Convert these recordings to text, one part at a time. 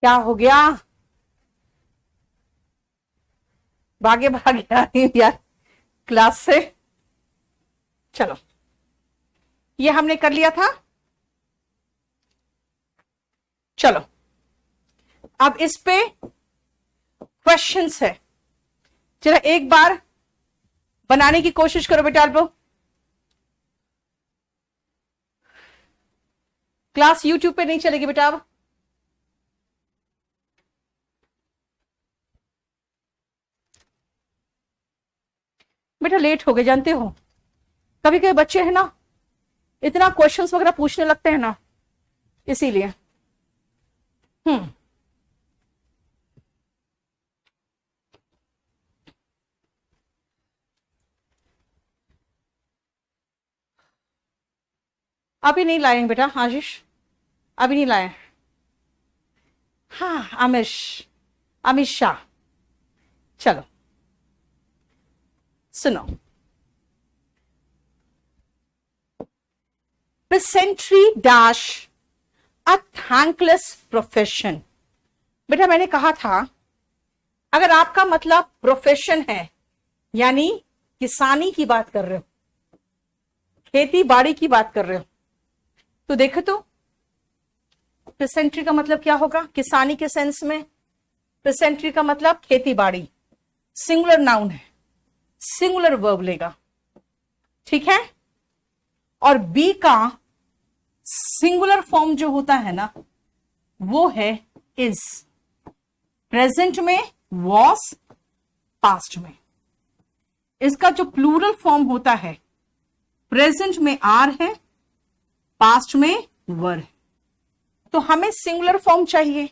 क्या हो गया? भागे भागे आ रही हूँ यार क्लास से। चलो, ये हमने कर लिया था। चलो, अब इस पे क्वेश्चंस है। जरा एक बार बनाने की कोशिश करो बेटा। आप लोग क्लास यूट्यूब पे नहीं चलेगी बेटा अब। बेटा लेट हो गए, जानते हो कभी कभी बच्चे हैं ना, इतना क्वेश्चंस वगैरह पूछने लगते हैं ना, इसीलिए। हम्म अभी नहीं लाएंगे बेटा आशीष, अभी नहीं लाए। हाँ, अमित शाह। चलो सुनो, पेसेंट्री डैश अ थैंकलेस प्रोफेशन। बेटा मैंने कहा था, अगर आपका मतलब प्रोफेशन है, यानी किसानी की बात कर रहे हो, खेती बाड़ी की बात कर रहे हो, तो देखो तो पेसेंट्री का मतलब क्या होगा किसानी के सेंस में। पेसेंट्री का मतलब खेती बाड़ी, सिंगुलर नाउन है, सिंगुलर वर्ब लेगा, ठीक है। और बी का सिंगुलर फॉर्म जो होता है ना, वो है इज। प्रेजेंट में वॉस, पास्ट में। इसका जो प्लूरल फॉर्म होता है, प्रेजेंट में आर है, पास्ट में वर है। तो हमें सिंगुलर फॉर्म चाहिए,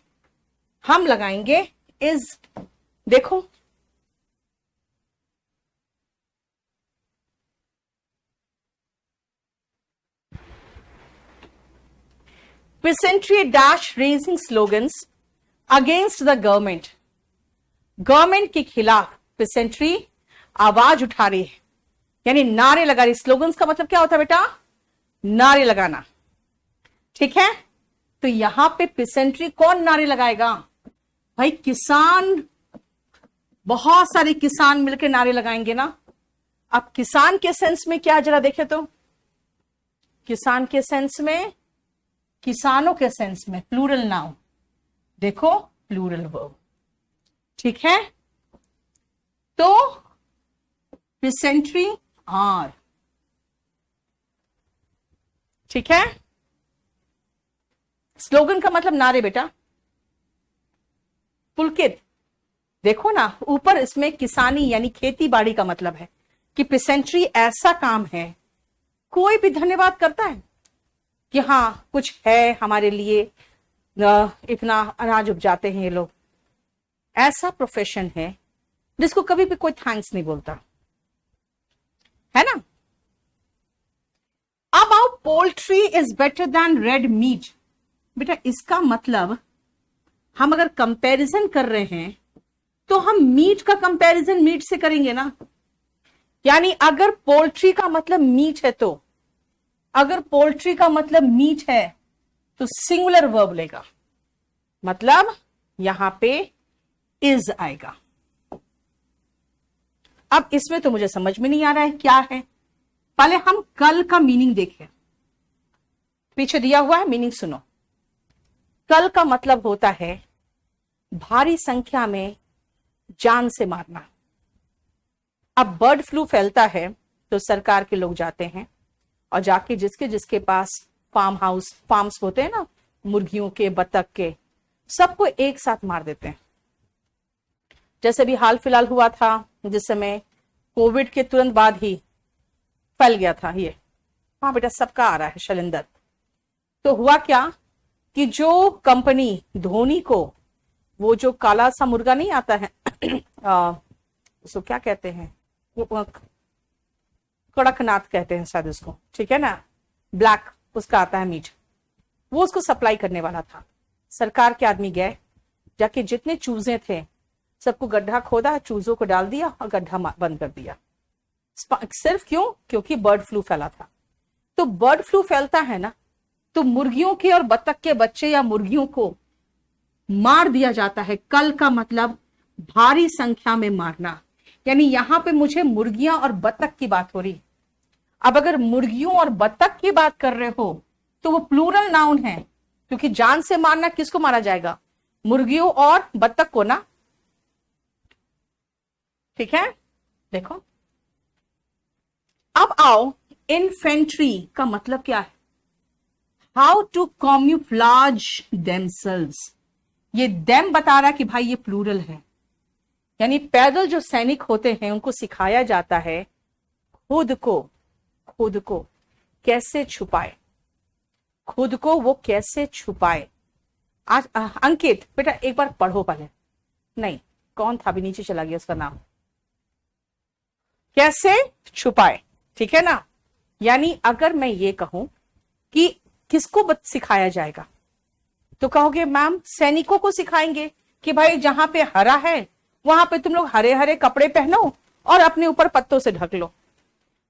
हम लगाएंगे इज। देखो peasantry dash raising slogans against the government. Government के खिलाफ पेसेंट्री आवाज उठा रही है, यानी नारे लगा रही। स्लोगन्स का मतलब क्या होता है बेटा? नारे लगाना, ठीक है। तो यहां पे पेसेंट्री कौन नारे लगाएगा? भाई किसान, बहुत सारे किसान मिलकर नारे लगाएंगे ना। अब किसान के सेंस में क्या, जरा देखे तो। किसान के सेंस में, किसानों के सेंस में प्लूरल नाउन, देखो प्लूरल वर्ब, ठीक है। तो पेसेंट्री आर, ठीक है। स्लोगन का मतलब नारे बेटा। पुलकित, देखो ना ऊपर इसमें किसानी यानी खेती बाड़ी का मतलब है कि पेसेंट्री ऐसा काम है, कोई भी धन्यवाद करता है कि हाँ कुछ है हमारे लिए, इतना अनाज उपजाते हैं ये लोग। ऐसा प्रोफेशन है जिसको कभी भी कोई थैंक्स नहीं बोलता, है ना। अब आओ, poultry is better than red meat. बेटा इसका मतलब, हम अगर कंपैरिजन कर रहे हैं तो हम मीट का कंपैरिजन मीट से करेंगे ना। यानी अगर पोल्ट्री का मतलब मीट है, तो अगर पोल्ट्री का मतलब मीट है तो सिंगुलर वर्ब लेगा, मतलब यहां पे इज आएगा। अब इसमें तो मुझे समझ में नहीं आ रहा है क्या है। पहले हम कल का मीनिंग देखें, पीछे दिया हुआ है मीनिंग सुनो। कल का मतलब होता है भारी संख्या में जान से मारना। अब बर्ड फ्लू फैलता है तो सरकार के लोग जाते हैं और जाके जिसके जिसके पास फार्म्स होते हैं ना, मुर्गियों के, बतख के, सबको एक साथ मार देते हैं। जैसे भी हाल फिलहाल हुआ था, जिस समय कोविड के तुरंत बाद ही फैल गया था ये। हाँ बेटा सबका आ रहा है शैलेंदर। तो हुआ क्या कि जो कंपनी धोनी को, वो जो काला सा मुर्गा नहीं आता है उसको क्या कहते हैं, कड़कनाथ कहते हैं शायद उसको, ठीक है ना, ब्लैक उसका आता है मीट, वो उसको सप्लाई करने वाला था। सरकार के आदमी गए, जाके जितने चूजे थे सबको गड्ढा खोदा, चूजों को डाल दिया और गड्ढा बंद कर दिया। सिर्फ क्यों? क्योंकि बर्ड फ्लू फैला था। तो बर्ड फ्लू फैलता है ना, तो मुर्गियों के और बतख के बच्चे या मुर्गियों को मार दिया जाता है। कल का मतलब भारी संख्या में मारना, यानी यहां पे मुझे मुर्गियां और बत्तख की बात हो रही। अब अगर मुर्गियों और बत्तख की बात कर रहे हो तो वो प्लूरल नाउन है, क्योंकि जान से मारना किसको मारा जाएगा? मुर्गियों और बत्तख को ना। ठीक है, देखो अब आओ, इन्फेंट्री का मतलब क्या है? How to camouflage themselves. ये देम बता रहा है कि भाई ये प्लूरल है, यानी पैदल जो सैनिक होते हैं उनको सिखाया जाता है खुद को कैसे छुपाए, खुद को वो कैसे छुपाए। आज अंकित बेटा एक बार पढ़ो पहले। नहीं, कौन था, अभी नीचे चला गया उसका नाम। कैसे छुपाए, ठीक है ना। यानी अगर मैं ये कहूं कि किसको सिखाया जाएगा, तो कहोगे मैम सैनिकों को सिखाएंगे कि भाई जहां पे हरा है वहां पे तुम लोग हरे हरे कपड़े पहनो और अपने ऊपर पत्तों से ढक लो।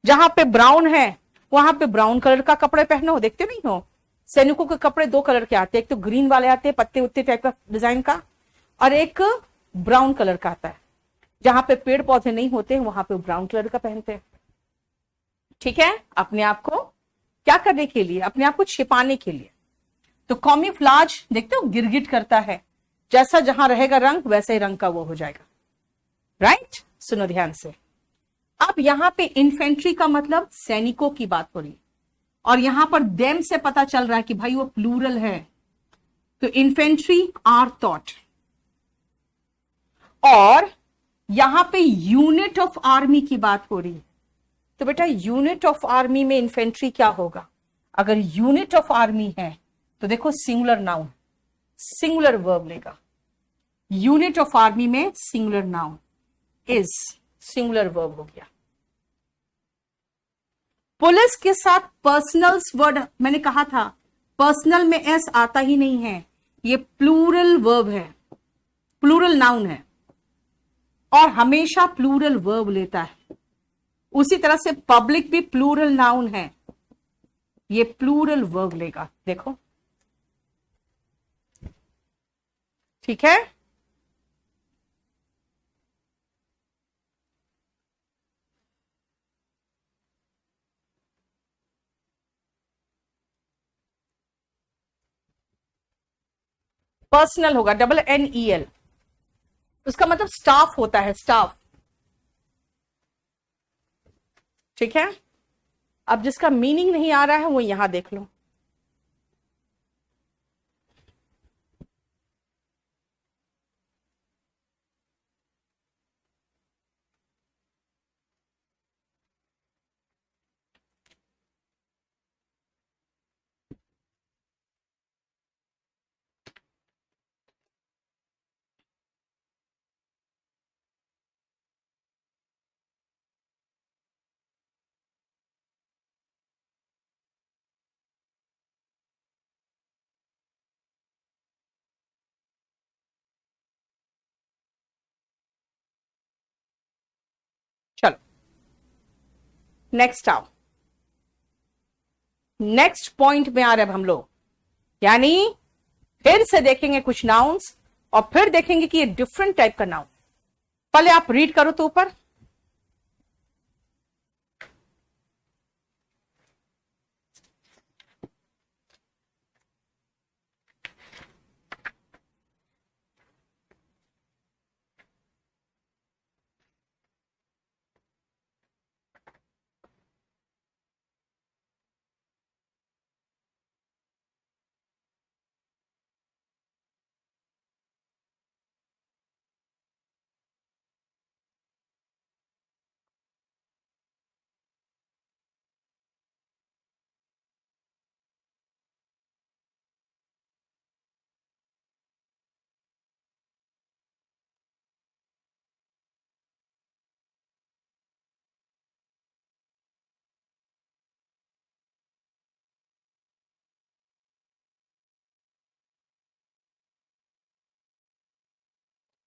जहां पे ब्राउन है वहां पे ब्राउन कलर का कपड़े पहनो। देखते नहीं हो सैनिकों के कपड़े दो कलर के आते हैं, एक तो ग्रीन वाले आते हैं पत्ते उत्ते टाइप का डिजाइन का, और एक ब्राउन कलर का आता है। जहां पे पेड़ पौधे नहीं होते वहां पे ब्राउन कलर का पहनते हैं। ठीक है, अपने आप को क्या करने के लिए? अपने आप को छिपाने के लिए। तो कॉम्यूफ्लाज देखते हो गिरगिट करता है, जैसा जहां रहेगा रंग वैसे ही रंग का वो हो जाएगा। राइट, सुनो ध्यान से। अब यहां पे इन्फेंट्री का मतलब सैनिकों की बात हो रही, और यहां पर देम से पता चल रहा है कि भाई वो प्लूरल है। तो इन्फेंट्री आर थॉट, और यहां पे यूनिट ऑफ आर्मी की बात हो रही है। तो बेटा यूनिट ऑफ आर्मी में इन्फेंट्री क्या होगा? अगर यूनिट ऑफ आर्मी है तो देखो सिंगुलर नाउन, सिंगुलर वर्ब लेगा। यूनिट ऑफ आर्मी में singular noun is singular verb हो गया। पुलिस के साथ पर्सनल्स वर्ड मैंने कहा था, पर्सनल में एस आता ही नहीं है, ये प्लूरल वर्ब है, प्लूरल नाउन है और हमेशा प्लूरल वर्ब लेता है। उसी तरह से पब्लिक भी प्लूरल नाउन है, ये प्लूरल वर्ब लेगा। देखो ठीक है, पर्सनल होगा NEL, उसका मतलब स्टाफ होता है, स्टाफ। ठीक है, अब जिसका मीनिंग नहीं आ रहा है वो यहां देख लो। चलो नेक्स्ट आओ, नेक्स्ट पॉइंट में आ रहे हैं हम लोग, यानी फिर से देखेंगे कुछ नाउन्स और फिर देखेंगे कि ये डिफरेंट टाइप का नाउन। पहले आप रीड करो तो ऊपर।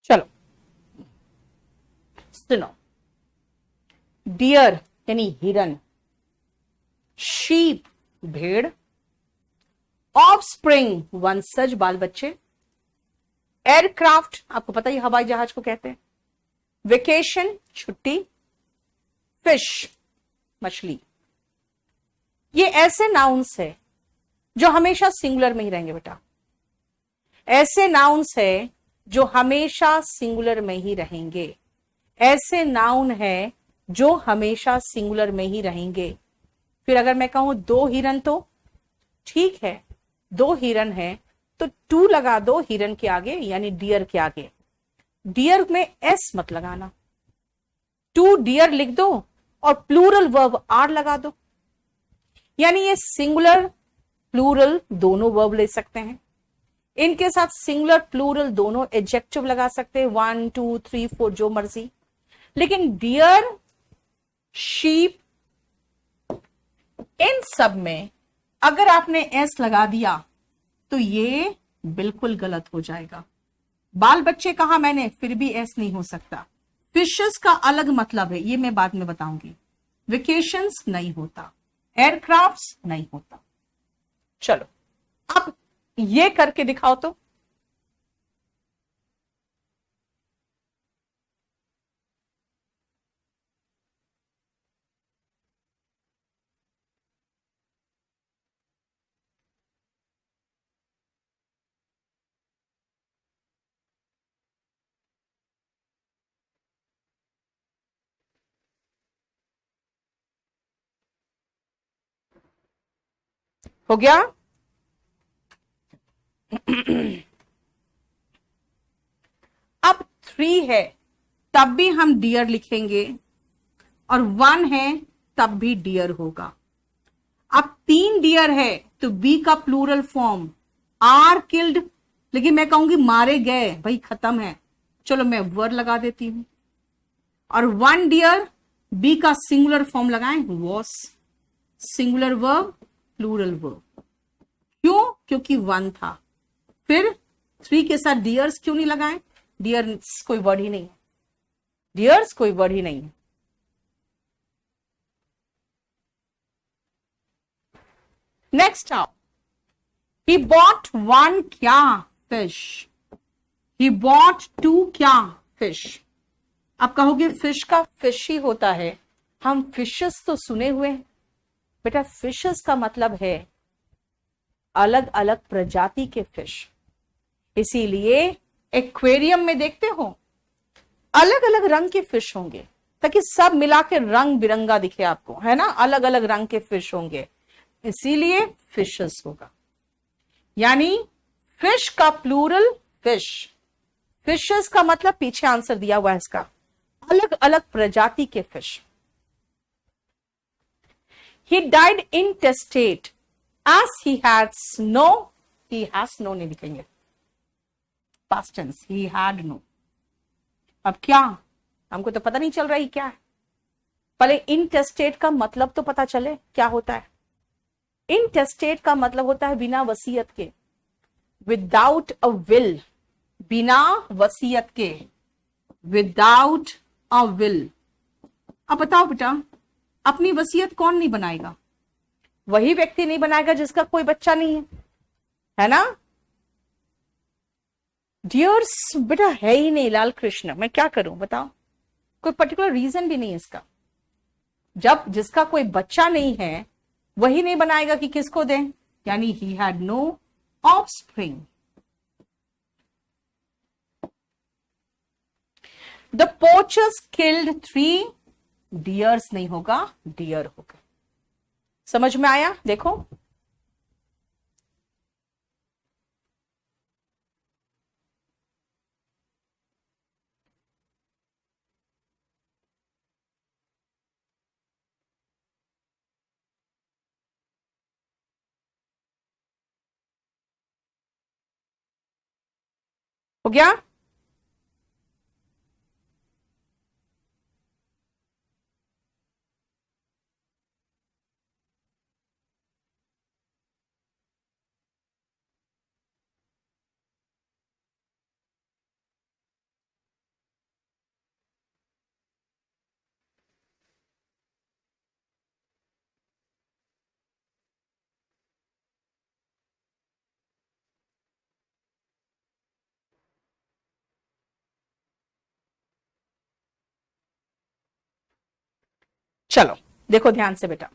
चलो सुनो, डियर यानी हिरन, शीप भेड़, ऑफ स्प्रिंग वंशज बाल बच्चे, एयरक्राफ्ट आपको पता ही हवाई जहाज को कहते हैं। वेकेशन छुट्टी। फिश मछली। ये ऐसे नाउन्स है जो हमेशा सिंगुलर में ही रहेंगे बेटा। ऐसे नाउन्स है जो हमेशा सिंगुलर में ही रहेंगे। ऐसे नाउन है जो हमेशा सिंगुलर में ही रहेंगे। फिर अगर मैं कहूं दो हिरन, तो ठीक है, दो हिरन है तो टू लगा दो हिरन के आगे, यानी डियर के आगे। डियर में एस मत लगाना। टू डियर लिख दो और प्लूरल वर्ब आर लगा दो, यानी ये सिंगुलर प्लूरल दोनों वर्ब ले सकते हैं। इनके साथ सिंगुलर प्लूरल दोनों एडजेक्टिव लगा सकते हैं, 1 2 3 4 जो मर्जी। लेकिन डियर, शीप, इन सब में अगर आपने एस लगा दिया तो ये बिल्कुल गलत हो जाएगा। बाल बच्चे कहा मैंने, फिर भी एस नहीं हो सकता। फिशेस का अलग मतलब है, ये मैं बाद में बताऊंगी। वेकेशंस नहीं होता, एयरक्राफ्ट्स नहीं होता। चलो अब ये करके दिखाओ तो। हो गया? अब 3 है तब भी हम डियर लिखेंगे, और 1 है तब भी डियर होगा। अब 3 डियर है तो बी का प्लूरल फॉर्म आर किल्ड, लेकिन मैं कहूंगी मारे गए, भाई खत्म है। चलो मैं वर लगा देती हूं। और 1 डियर, बी का सिंगुलर फॉर्म लगाएं, was. Singular verb plural verb. क्यों? क्योंकि 1 था। फिर 3 के साथ डियर्स क्यों नहीं लगाएं? डियर्स कोई वर्ड ही नहीं है। डियर्स कोई वर्ड ही नहीं है। नेक्स्ट आओ। ही बॉट 1 क्या फिश, ही बॉट 2 क्या फिश। आप कहोगे फिश का फिश ही होता है, हम फिशेस तो सुने हुए हैं। बेटा फिशेस का मतलब है अलग अलग प्रजाति के फिश। इसीलिए एक्वेरियम में देखते हो अलग अलग रंग के फिश होंगे, ताकि सब मिला के रंग बिरंगा दिखे आपको, है ना। अलग अलग रंग के फिश होंगे, इसीलिए फिशेस होगा। यानी फिश का प्लूरल फिश। फिशेस का मतलब पीछे आंसर दिया हुआ है इसका, अलग अलग प्रजाति के fish. He died intestate as he had no, he has no नहीं लिखेंगे, past tense, he had no। अब क्या, हमको तो पता नहीं चल रहा है क्या है। पहले इंटेस्टेट का मतलब तो पता चले क्या होता है। इंटेस्टेट का मतलब होता है बिना वसीयत के, विदाउट अ विल। बिना वसीयत के, विदाउट अ विल। अब बताओ बेटा, अपनी वसीयत कौन नहीं बनाएगा? वही व्यक्ति नहीं बनाएगा जिसका कोई बच्चा नहीं है ना। डियर्स बेटा है ही नहीं लाल कृष्ण, मैं क्या करूं बताओ। कोई पर्टिकुलर रीजन भी नहीं है इसका। जब जिसका कोई बच्चा नहीं है वही नहीं बनाएगा कि किसको दें, यानी he had no offspring. The poachers killed 3 deers नहीं होगा, डियर होगा। समझ में आया? देखो हो गया। चलो देखो ध्यान से बेटा,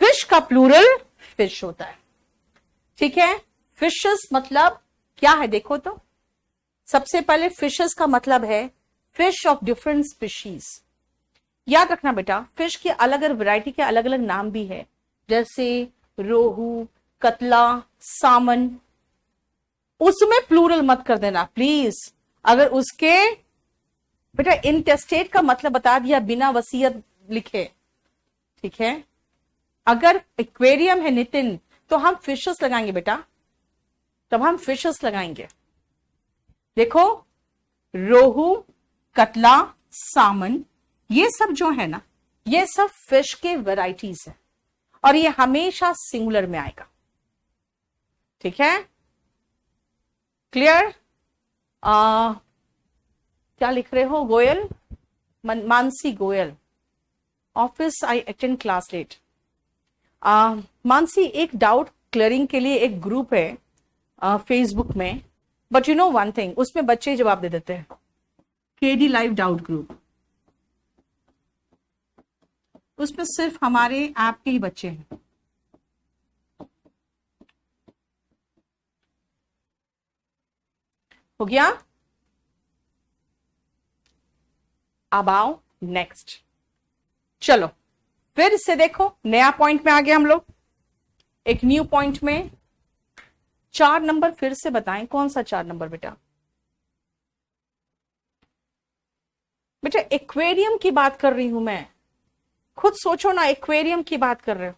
फिश का प्लूरल फिश होता है, ठीक है। फिशेस मतलब क्या है देखो तो, सबसे पहले फिशेस का मतलब है फिश ऑफ डिफरेंट स्पीशीज। याद रखना बेटा, फिश की अलग अलग वैरायटी के अलग अलग नाम भी है, जैसे रोहू, कतला, सामन। उसमें प्लूरल मत कर देना प्लीज। अगर उसके बेटा इंटेस्टेट का मतलब बता दिया बिना वसीयत लिखे, ठीक है। अगर एक्वेरियम है नितिन तो हम फिशेस लगाएंगे बेटा, तब हम फिशेस लगाएंगे। देखो रोहू, कतला, सामन, ये सब जो है ना, ये सब फिश के वैरायटीज है और ये हमेशा सिंगुलर में आएगा, ठीक है। क्लियर? क्या लिख रहे हो Goyal? Mansi Goyal, office I attend class late. Mansi, एक डाउट क्लियरिंग के लिए एक ग्रुप है फेसबुक में, but you know one thing, उसमें बच्चे जवाब दे देते हैं। केडी लाइव डाउट ग्रुप, उसमें सिर्फ हमारे ऐप के ही बच्चे हैं। हो गया? अब आओ नेक्स्ट। चलो फिर से देखो, नया पॉइंट में आ गए हम लोग, एक न्यू पॉइंट में। 4 नंबर फिर से बताएं, कौन सा 4 नंबर बेटा? बेटा एक्वेरियम की बात कर रही हूं मैं, खुद सोचो ना, एक्वेरियम की बात कर रहे हो।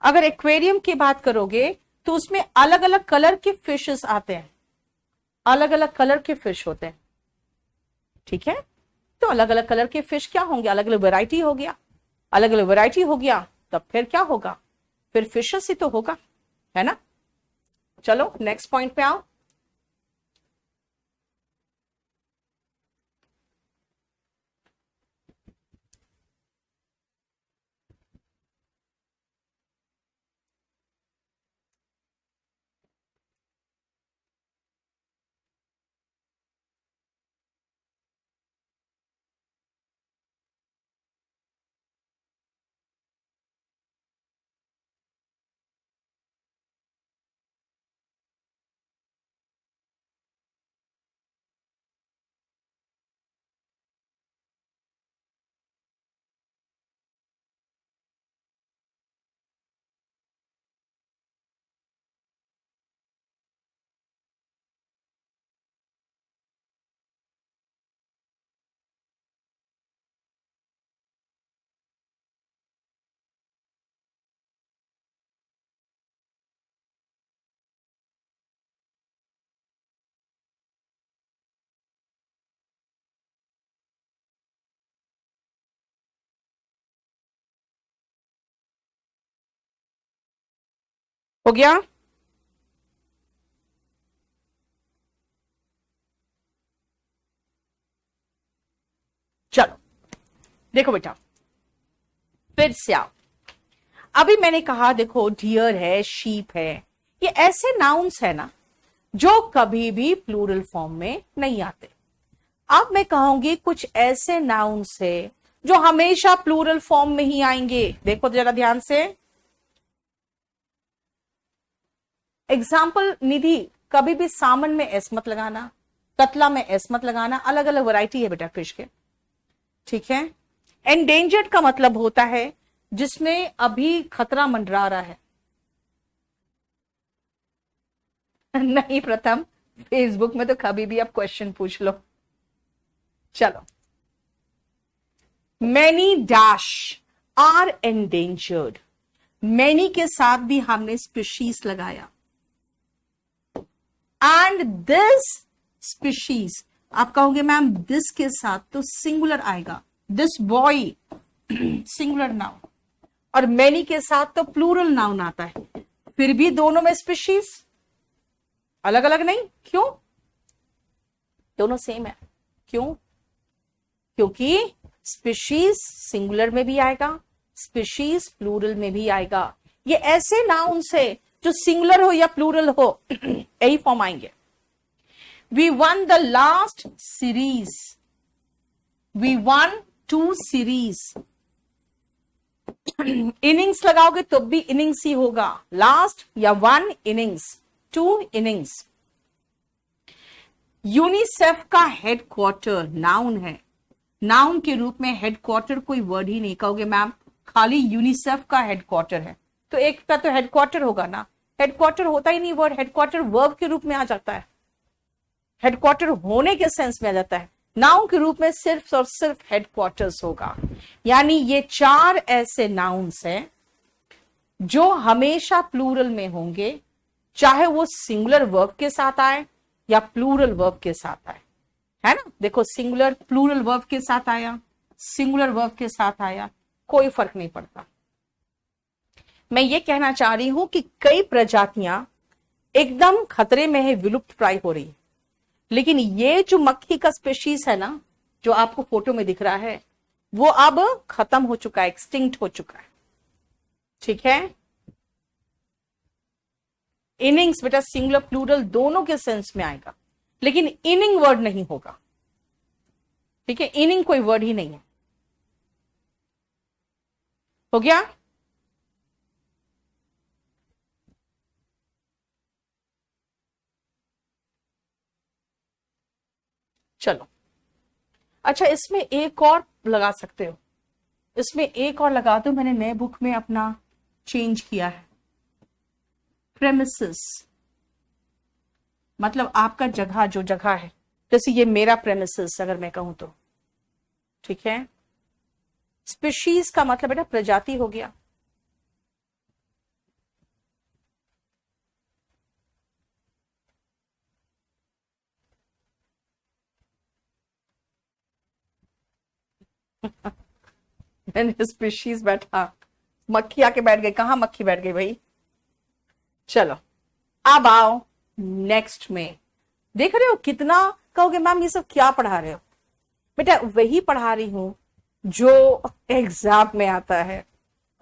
अगर एक्वेरियम की बात करोगे तो उसमें अलग अलग कलर के फिशेस आते हैं, अलग अलग कलर के फिश होते हैं, ठीक है। तो अलग अलग कलर के फिश क्या होंगे? अलग अलग वैरायटी हो गया, अलग अलग वैरायटी हो गया, तब फिर क्या होगा? फिर फिशेस ही तो होगा, है ना। चलो नेक्स्ट पॉइंट पे आओ। हो गया? चलो देखो बेटा, फिर से आओ। अभी मैंने कहा देखो, डियर है, शीप है, ये ऐसे नाउन्स है ना जो कभी भी प्लूरल फॉर्म में नहीं आते। अब मैं कहूंगी कुछ ऐसे नाउन्स है जो हमेशा प्लूरल फॉर्म में ही आएंगे। देखो जरा ध्यान से। एग्जाम्पल निधि, कभी भी सामन में एस मत लगाना, कतला में एस मत लगाना, अलग अलग वैरायटी है बेटा फिश के, ठीक है। एंडेंजर्ड का मतलब होता है जिसमें अभी खतरा मंडरा रहा है। नहीं प्रथम, फेसबुक में तो कभी भी आप क्वेश्चन पूछ लो। चलो, many dash are endangered, many के साथ भी हमने स्पीशीज लगाया, एंड दिस स्पीशीज, आप कहोगे मैम दिस के साथ तो सिंगुलर आएगा, दिस बॉय सिंगुलर नाउन, और मैनी के साथ तो प्लूरल नाउन आता है, फिर भी दोनों में स्पीशीज अलग अलग नहीं, क्यों? दोनों सेम है, क्यों? क्योंकि स्पीशीज सिंगुलर में भी आएगा, स्पीशीज प्लूरल में भी आएगा। ये ऐसे नाउन्स है जो सिंगुलर हो या प्लूरल हो यही फॉर्म आएंगे। We won the last series, we won 2 series, innings लगाओगे तो भी इनिंग्स ही होगा, लास्ट या one innings, two innings. UNICEF का हेडक्वार्टर नाउन है, नाउन के रूप में हेडक्वार्टर कोई वर्ड ही नहीं कहोगे मैम, खाली यूनिसेफ का हेडक्वार्टर है, तो एक का तो हेडक्वार्टर होगा ना, हेडक्वार्टर होता ही नहीं, वर्ड हेडक्वार्टर वर्ब के रूप में आ जाता है, हेडक्वार्टर होने के सेंस में आ जाता है, नाउन के रूप में सिर्फ और सिर्फ हेडक्वार्टर्स होगा। यानी ये चार ऐसे नाउन्स हैं जो हमेशा प्लूरल में होंगे, चाहे वो सिंगुलर वर्ब के साथ आए या प्लूरल वर्ब के साथ आए, है ना। देखो सिंगुलर प्लूरल वर्ब के साथ आया, सिंगुलर वर्ब के साथ आया, कोई फर्क नहीं पड़ता। मैं ये कहना चाह रही हूं कि कई प्रजातियां एकदम खतरे में है, विलुप्त प्राय हो रही है, लेकिन ये जो मक्खी का स्पीशीज है ना, जो आपको फोटो में दिख रहा है, वो अब खत्म हो चुका है, एक्सटिंक्ट हो चुका है, ठीक है। इनिंग्स बेटा सिंगुलर प्लूरल दोनों के सेंस में आएगा, लेकिन इनिंग वर्ड नहीं होगा, ठीक है, इनिंग कोई वर्ड ही नहीं है। हो गया। चलो अच्छा, इसमें एक और लगा सकते हो, इसमें एक और लगा दो, मैंने नए बुक में अपना चेंज किया है, प्रेमिसेस, मतलब आपका जगह, जो जगह है, जैसे ये मेरा प्रेमिसेस अगर मैं कहूं तो, ठीक है। स्पीशीज का मतलब बेटा प्रजाति हो गया, मैंने स्पीशीज बैठा, मक्खी आके बैठ गई, कहां मक्खी बैठ गई भाई। चलो अब आओ नेक्स्ट में, देख रहे हो कितना, कहोगे मैम ये सब क्या पढ़ा रहे हो, बेटा वही पढ़ा रही हूं जो एग्जाम में आता है,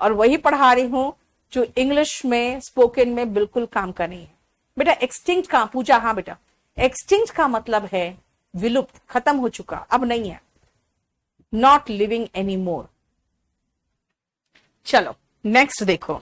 और वही पढ़ा रही हूं जो इंग्लिश में स्पोकन में बिल्कुल काम का नहीं है। बेटा एक्सटिंक्ट का पूछा, हाँ बेटा एक्सटिंक्ट का मतलब है विलुप्त, खत्म हो चुका, अब नहीं है, नॉट लिविंग एनी मोर। चलो नेक्स्ट देखो,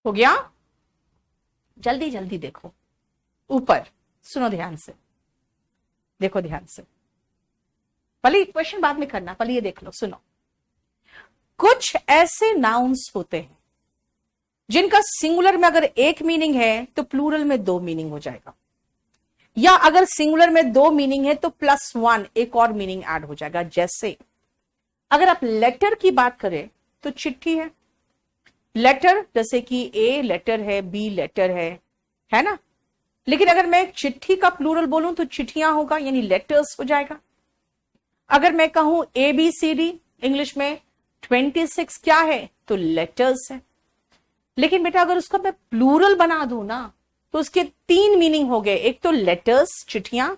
हो गया, जल्दी जल्दी देखो ऊपर, सुनो ध्यान से, देखो ध्यान से, पहले क्वेश्चन बाद में करना, पहले ये देख लो, सुनो। कुछ ऐसे नाउन्स होते हैं जिनका सिंगुलर में अगर एक मीनिंग है तो प्लूरल में दो मीनिंग हो जाएगा, या अगर सिंगुलर में दो मीनिंग है तो प्लस वन एक और मीनिंग ऐड हो जाएगा। जैसे अगर आप लेटर की बात करें तो चिट्ठी है, लेटर जैसे कि ए लेटर है, बी लेटर है ना, लेकिन अगर मैं चिट्ठी का प्लूरल बोलूं तो चिट्ठियां होगा, यानी लेटर्स हो जाएगा। अगर मैं कहूं A B C D, English में 26 क्या है, तो लेटर्स है। लेकिन बेटा अगर उसका मैं प्लूरल बना दूं ना, तो उसके तीन मीनिंग हो गए, एक तो लेटर्स चिट्ठियां,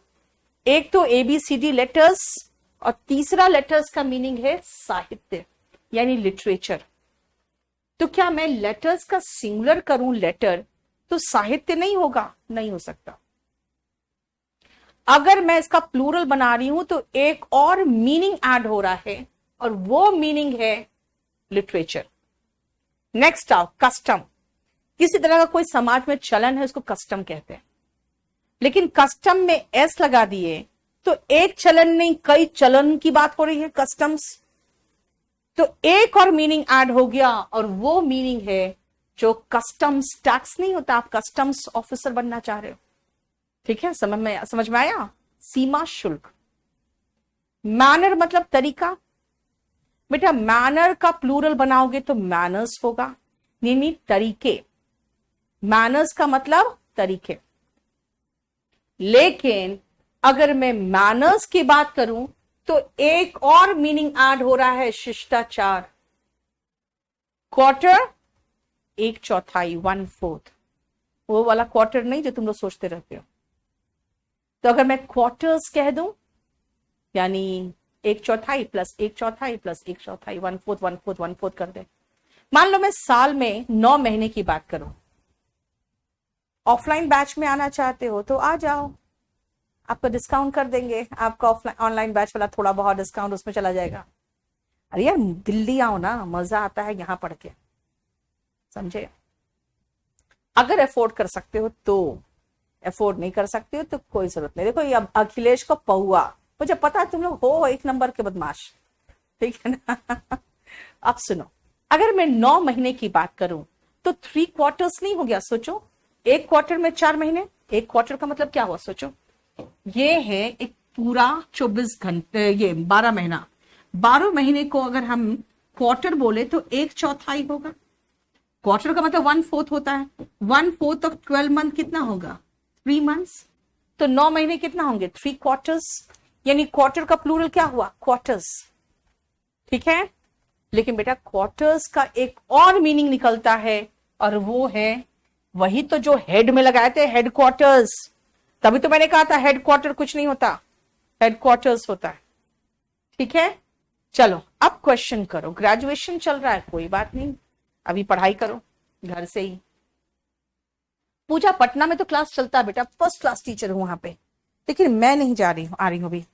एक तो ABCD लेटर्स, और तीसरा लेटर्स का मीनिंग है साहित्य यानी लिटरेचर। तो क्या मैं लेटर्स का सिंगुलर करूं लेटर, तो साहित्य नहीं होगा, नहीं हो सकता। अगर मैं इसका प्लूरल बना रही हूं तो एक और मीनिंग ऐड हो रहा है, और वो मीनिंग है लिटरेचर। नेक्स्ट आओ कस्टम, किसी तरह का कोई समाज में चलन है, उसको कस्टम कहते हैं, लेकिन कस्टम में एस लगा दिए तो एक चलन नहीं कई चलन की बात हो रही है, कस्टम्स, तो एक और मीनिंग ऐड हो गया, और वो मीनिंग है जो कस्टम्स टैक्स नहीं होता, आप कस्टम्स ऑफिसर बनना चाह रहे हो, ठीक है, समझ में आया, सीमा शुल्क। मैनर मतलब तरीका, बेटा मैनर का प्लूरल बनाओगे तो मैनर्स होगा, यानी तरीके। मैनर्स का मतलब तरीके। लेकिन अगर मैं मैनर्स की बात करूं तो एक और मीनिंग ऐड हो रहा है, शिष्टाचार। क्वार्टर, एक चौथाई, वन फोर्थ, वो वाला क्वार्टर नहीं जो तुम लोग सोचते रहते हो। तो अगर मैं क्वार्टर्स कह दूं, यानी एक चौथाई प्लस एक चौथाई प्लस एक चौथाई, one fourth one fourth one fourth कर दे। मान लो मैं साल में 9 महीने की बात करूं, ऑफलाइन बैच में आना चाहते हो तो आ जाओ, आपको डिस्काउंट कर देंगे, आपका ऑफलाइन ऑनलाइन बैच वाला थोड़ा बहुत डिस्काउंट उसमें चला जाएगा। अरे यार दिल्ली आओ ना, मजा आता है यहाँ पढ़ के, समझे। अगर अफोर्ड कर सकते हो तो, अफोर्ड नहीं कर सकते हो तो कोई जरूरत नहीं। देखो ये अब अखिलेश को पौआ, मुझे पता है तुम लोग हो एक नंबर के बदमाश, ठीक है ना। अब सुनो, अगर मैं 9 महीने की बात करूं तो 3 क्वार्टर्स नहीं हो गया, सोचो। एक क्वार्टर में 4 महीने, एक क्वार्टर का मतलब क्या हुआ सोचो। ये है एक पूरा 24 घंटे, ये 12 महीना। 12 महीने को अगर हम क्वार्टर बोले तो एक चौथाई होगा। क्वार्टर का मतलब वन फोर्थ होता है। वन फोर्थ ऑफ 12 मंथ कितना होगा, 3 मंथ्स। तो 9 महीने कितना होंगे, 3 क्वार्टर्स। यानी क्वार्टर का प्लूरल क्या हुआ, क्वार्टर्स, ठीक है। लेकिन बेटा क्वार्टर्स का एक और मीनिंग निकलता है, और वो है वही तो जो हेड में लगाए थे, हेड क्वार्टर्स। तभी तो मैंने कहा था हेड क्वार्टर कुछ नहीं होता, हेड क्वार्टर्स होता है, ठीक है। चलो अब क्वेश्चन करो, ग्रेजुएशन चल रहा है कोई बात नहीं, अभी पढ़ाई करो घर से ही। पूजा पटना में तो क्लास चलता है बेटा, फर्स्ट क्लास टीचर हूं वहां पे, लेकिन मैं नहीं जा रही हूं, आ रही हूं अभी।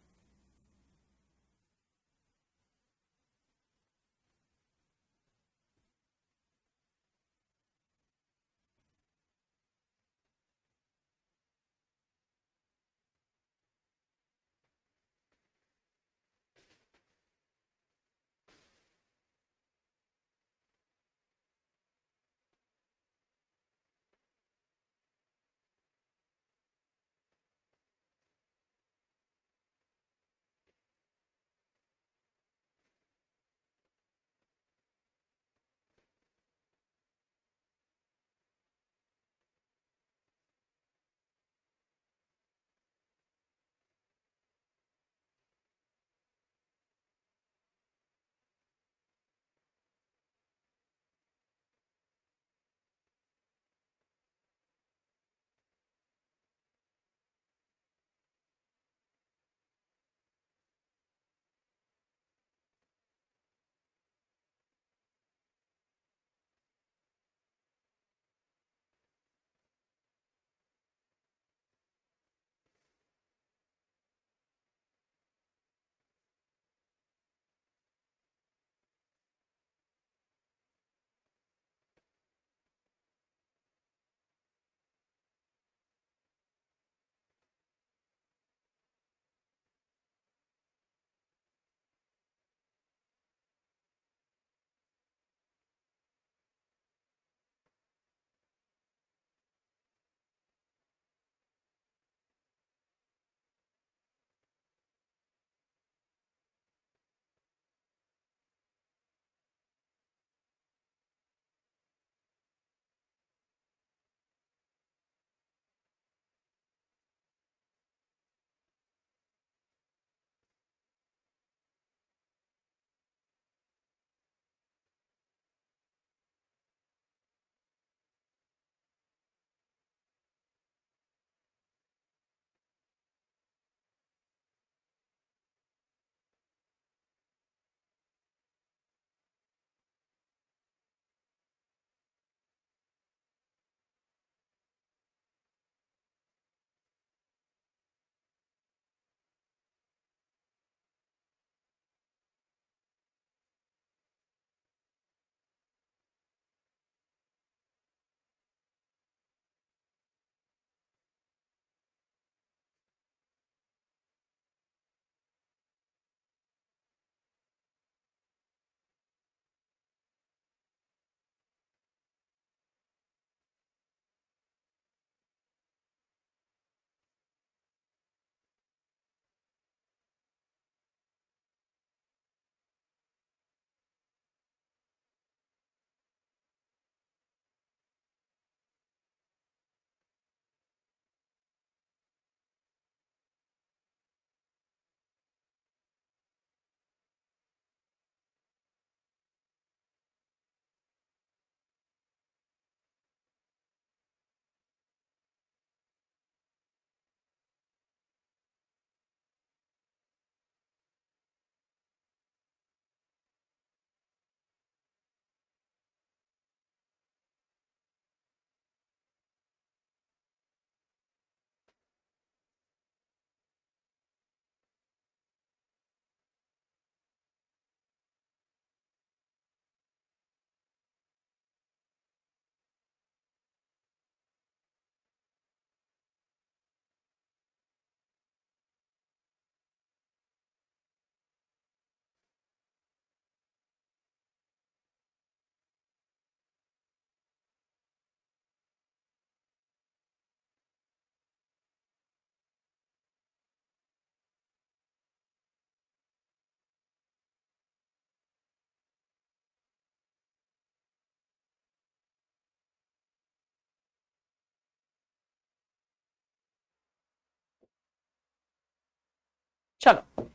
चलो,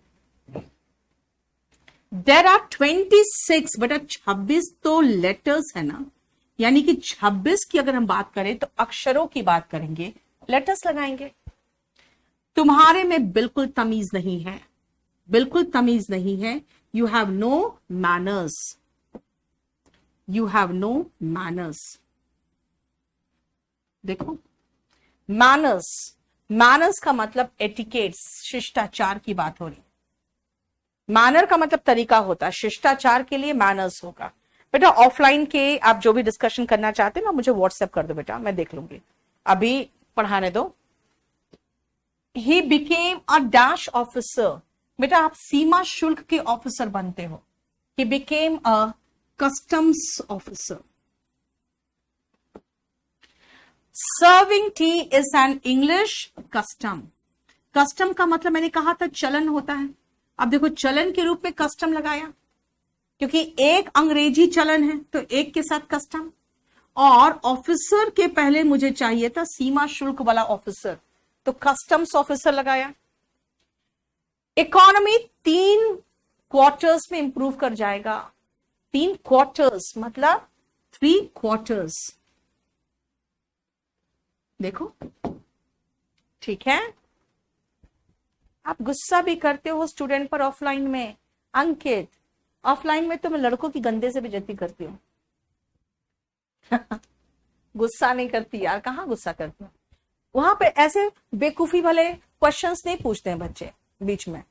देर आर 26, बेटा 26 तो लेटर्स है ना, यानी कि 26 की अगर हम बात करें तो अक्षरों की बात करेंगे, लेटर्स लगाएंगे। तुम्हारे में बिल्कुल तमीज नहीं है, बिल्कुल तमीज नहीं है। You have no manners, you have no manners. देखो, मैनर्स, मैनर्स का मतलब एटिकेट्स, शिष्टाचार की बात हो रही। मैनर का मतलब तरीका होता है, शिष्टाचार के लिए मैनर्स होगा। बेटा ऑफलाइन के आप जो भी डिस्कशन करना चाहते हैं ना, मुझे व्हाट्सएप कर दो बेटा, मैं देख लूंगी, अभी पढ़ाने दो। He became a dash officer, बेटा आप सीमा शुल्क के ऑफिसर बनते हो। He became a customs officer. Serving T is an English custom. Custom का मतलब मैंने कहा था चलन होता है। अब देखो, चलन के रूप में कस्टम लगाया, क्योंकि एक अंग्रेजी चलन है तो एक के साथ कस्टम, और ऑफिसर के पहले मुझे चाहिए था सीमा शुल्क वाला ऑफिसर, तो कस्टम्स ऑफिसर लगाया। इकोनॉमी 3 क्वार्टर्स में इंप्रूव कर जाएगा। 3 क्वार्टर्स मतलब 3 क्वार्टर्स। देखो, ठीक है। आप गुस्सा भी करते हो स्टूडेंट पर ऑफलाइन में। अंकित, ऑफलाइन में तो मैं लड़कों की गंदे से बेइज्जती करती हूँ। गुस्सा नहीं करती यार, कहाँ गुस्सा करती हूँ। वहां पे ऐसे बेवकूफी वाले क्वेश्चंस नहीं पूछते हैं बच्चे बीच में,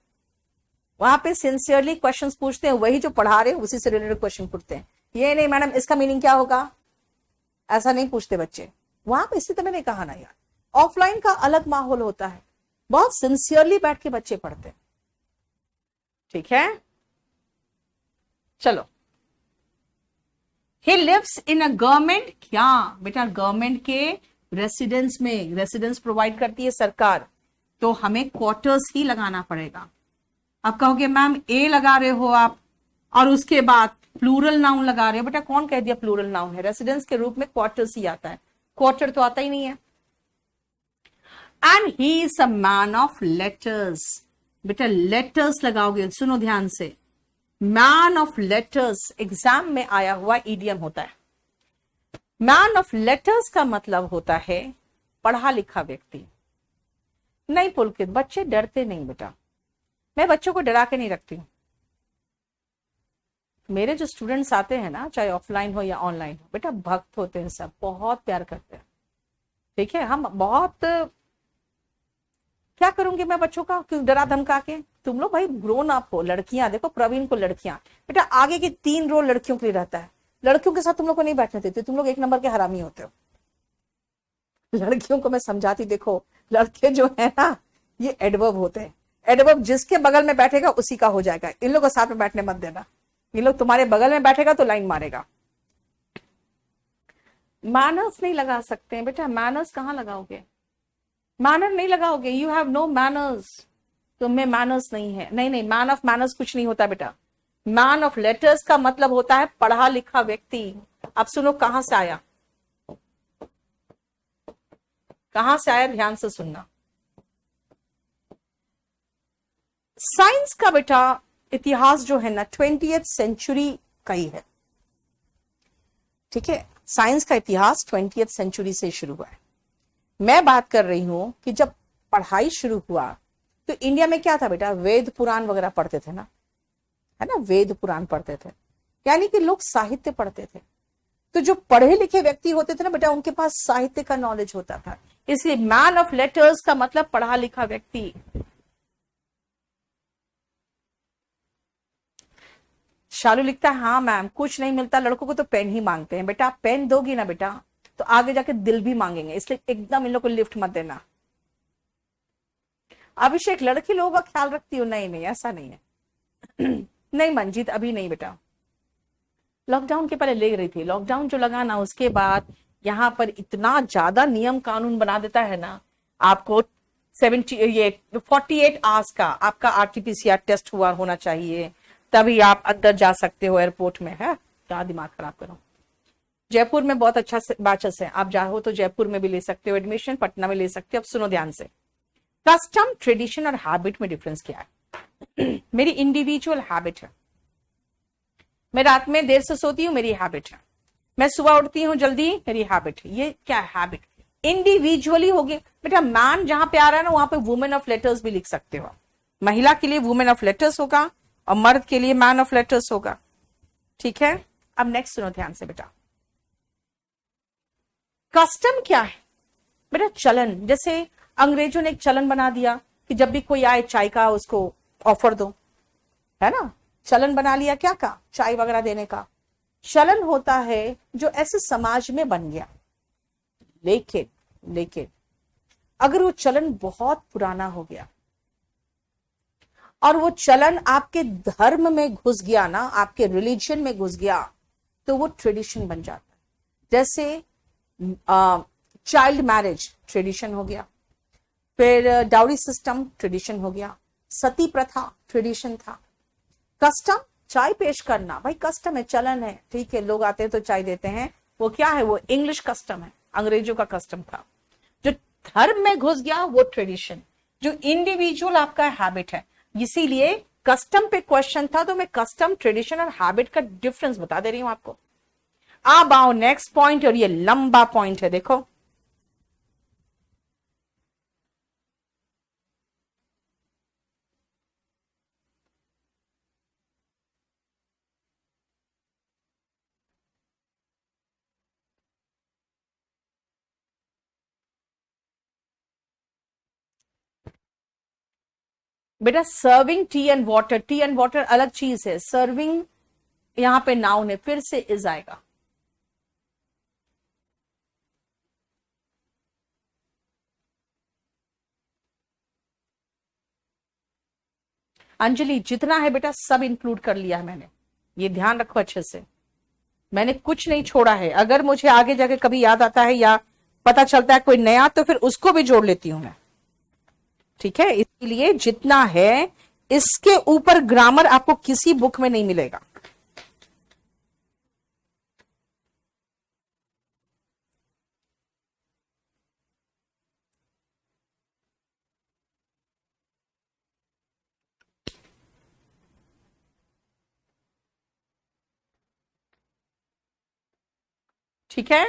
वहां पे सिंसियरली क्वेश्चंस पूछते हैं, वही जो पढ़ा रहे हैं उसी से रिलेटेड क्वेश्चन पूछते हैं। ये नहीं मैडम इसका मीनिंग क्या होगा, ऐसा नहीं पूछते बच्चे वहां पे। इसलिए तो मैंने कहा ना यार, ऑफलाइन का अलग माहौल होता है, बहुत सिंसियरली बैठ के बच्चे पढ़ते हैं। ठीक है, चलो। He lives in a government, क्या बेटा गवर्नमेंट के रेसिडेंस में, रेसिडेंस प्रोवाइड करती है सरकार, तो हमें क्वार्टर्स ही लगाना पड़ेगा। अब कहोगे मैम ए लगा रहे हो आप और उसके बाद प्लूरल नाउन लगा रहे हो। बेटा कौन कह दिया प्लूरल नाउन है, रेसिडेंस के रूप में क्वार्टर्स ही आता है, क्वार्टर तो आता ही नहीं है। And he is a man of letters. बेटा लेटर्स लगाओगे, सुनो ध्यान से, मैन ऑफ लेटर्स एग्जाम में आया हुआ इडियम होता है। मैन ऑफ लेटर्स का मतलब होता है पढ़ा लिखा व्यक्ति। नहीं पुलकित, बच्चे डरते नहीं बेटा, मैं बच्चों को डरा के नहीं रखती हूं। मेरे जो स्टूडेंट्स आते हैं ना, चाहे ऑफलाइन हो या ऑनलाइन हो, बेटा भक्त होते हैं, सब बहुत प्यार करते हैं। ठीक है, हम बहुत, क्या करूंगी मैं बच्चों का, क्यों डरा धमका के। तुम लोग भाई ग्रोन अप हो, लड़कियां देखो, प्रवीण को लड़कियां, बेटा आगे की 3 रोल लड़कियों के लिए रहता है। लड़कियों के साथ तुम लोग को नहीं बैठने देते, तुम लोग 1 नंबर के हरामी होते हो। लड़कियों को मैं समझाती, देखो लड़के जो है ना ये एडवर्ब होते हैं, एडवर्ब जिसके बगल में बैठेगा उसी का हो जाएगा। इन लोगों को साथ में बैठने मत देना, ये लोग तुम्हारे बगल में बैठेगा तो लाइन मारेगा। मैनर्स नहीं लगा सकते हैं बेटा, मैनर्स कहां लगाओगे, मैनर नहीं लगाओगे, यू हैव नो मैनर्स, तुम्हें मैनर्स नहीं है। नहीं नहीं, मैन ऑफ मैनर्स कुछ नहीं होता बेटा, मैन ऑफ लेटर्स का मतलब होता है पढ़ा लिखा व्यक्ति। अब सुनो कहां से आया, कहां से आया, ध्यान से सुनना। साइंस का बेटा इतिहास जो है ना 20th सेंचुरी का ही है। ठीक है, साइंस का इतिहास 20th सेंचुरी से शुरू हुआ है। मैं बात कर रही हूं कि जब पढ़ाई शुरू हुआ तो इंडिया में क्या था बेटा, वेद पुराण वगैरह पढ़ते थे ना, है ना, वेद पुराण पढ़ते थे, यानी कि लोग साहित्य पढ़ते थे। तो जो पढ़े लिखे व्यक्ति होते थे ना बेटा, उनके पास साहित्य का नॉलेज होता था, इसलिए मैन ऑफ लेटर्स का मतलब पढ़ा लिखा व्यक्ति। शालू लिखता है हाँ मैम, कुछ नहीं मिलता लड़कों को तो पेन ही मांगते हैं। बेटा पेन दोगी ना बेटा तो आगे जाके दिल भी मांगेंगे, इसलिए एकदम इन लोग को लिफ्ट मत देना। अभिषेक, लड़की लोगों का ख्याल रखती हो? नहीं नहीं, ऐसा नहीं है। नहीं मंजीत, अभी नहीं बेटा, लॉकडाउन के पहले ले रही थी। लॉकडाउन जो लगा ना उसके बाद यहाँ पर इतना ज्यादा नियम कानून बना देता है ना, आपको 48 आवर्स का आपका आरटीपीसीआर टेस्ट हुआ होना चाहिए, तभी आप अंदर जा सकते हो एयरपोर्ट में। है क्या दिमाग खराब करो। जयपुर में बहुत अच्छा बैचेस है, आप चाहो तो जयपुर में भी ले सकते हो एडमिशन, पटना में ले सकते हो। अब सुनो ध्यान से, कस्टम, ट्रेडिशन और हैबिट में डिफरेंस क्या है। मेरी इंडिविजुअल हैबिट है। मैं रात में देर से सोती हूँ, मेरी हैबिट है। मैं सुबह उठती हूँ जल्दी, मेरी हैबिट है। ये क्या हैबिट? इंडिविजुअली होगी बेटा। मैन जहां पे आ रहा है ना, वहां पे वुमेन ऑफ लेटर्स भी लिख सकते हो। महिला के लिए वुमेन ऑफ लेटर्स होगा और मर्द के लिए मैन ऑफ लेटर्स होगा। ठीक है, अब नेक्स्ट सुनो ध्यान से बेटा। कस्टम क्या है बेटा? चलन। जैसे अंग्रेजों ने एक चलन बना दिया कि जब भी कोई आए चाय का उसको ऑफर दो, है ना। चलन बना लिया क्या का, चाय वगैरह देने का। चलन होता है जो ऐसे समाज में बन गया। लेकिन अगर वो चलन बहुत पुराना हो गया और वो चलन आपके धर्म में घुस गया ना, आपके रिलीजन में घुस गया, तो वो ट्रेडिशन बन जाता है। जैसे चाइल्ड मैरिज ट्रेडिशन हो गया, फिर डाउरी सिस्टम ट्रेडिशन हो गया, सती प्रथा ट्रेडिशन था। कस्टम, चाय पेश करना, भाई कस्टम है, चलन है, ठीक है, लोग आते हैं तो चाय देते हैं। वो क्या है? वो इंग्लिश कस्टम है, अंग्रेजों का कस्टम था। जो धर्म में घुस गया वो ट्रेडिशन, जो इंडिविजुअल आपका हैबिट है। इसीलिए कस्टम पे क्वेश्चन था, तो मैं कस्टम, ट्रेडिशन और हैबिट का डिफरेंस बता दे रही हूं आपको। अब आओ नेक्स्ट पॉइंट, और ये लंबा पॉइंट है, देखो। बेटा serving T and water, T and water अलग चीज है। सर्विंग यहां पे नाउन है, फिर से इज आएगा। अंजलि, जितना है बेटा सब इंक्लूड कर लिया है मैंने, ये ध्यान रखो अच्छे से। मैंने कुछ नहीं छोड़ा है। अगर मुझे आगे जाके कभी याद आता है या पता चलता है कोई नया, तो फिर उसको भी जोड़ लेती हूं मैं। ठीक है, इसलिए जितना है इसके ऊपर ग्रामर आपको किसी बुक में नहीं मिलेगा। ठीक है,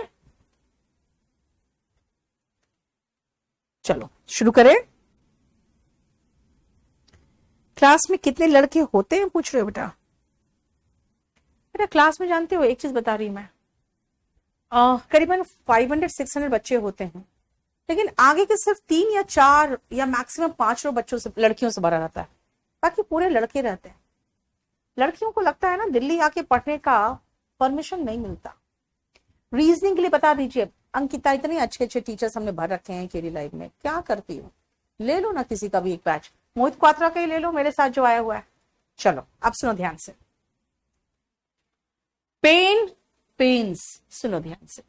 चलो शुरू करें। क्लास में कितने लड़के होते हैं पूछ रहे हो बेटा? बेटा क्लास में जानते हो, एक चीज बता रही मैं, करीबन 500-600 बच्चे होते हैं, लेकिन आगे के सिर्फ 3 या 4 या मैक्सिमम 5 बच्चों से, लड़कियों से भरा रहता है, बाकी पूरे लड़के रहते हैं। लड़कियों को लगता है ना दिल्ली आके पढ़ने का परमिशन नहीं मिलता। रीजनिंग के लिए बता दीजिए, अंकिता इतने अच्छे अच्छे टीचर्स हमने भर रखे हैं केरी लाइव में, क्या करती हो? ले लो ना किसी का भी एक बैच, मोहित क्वात्रा का ही ले लो, मेरे साथ जो आया हुआ है। चलो अब सुनो ध्यान से। पेन, पेन्स, सुनो ध्यान से।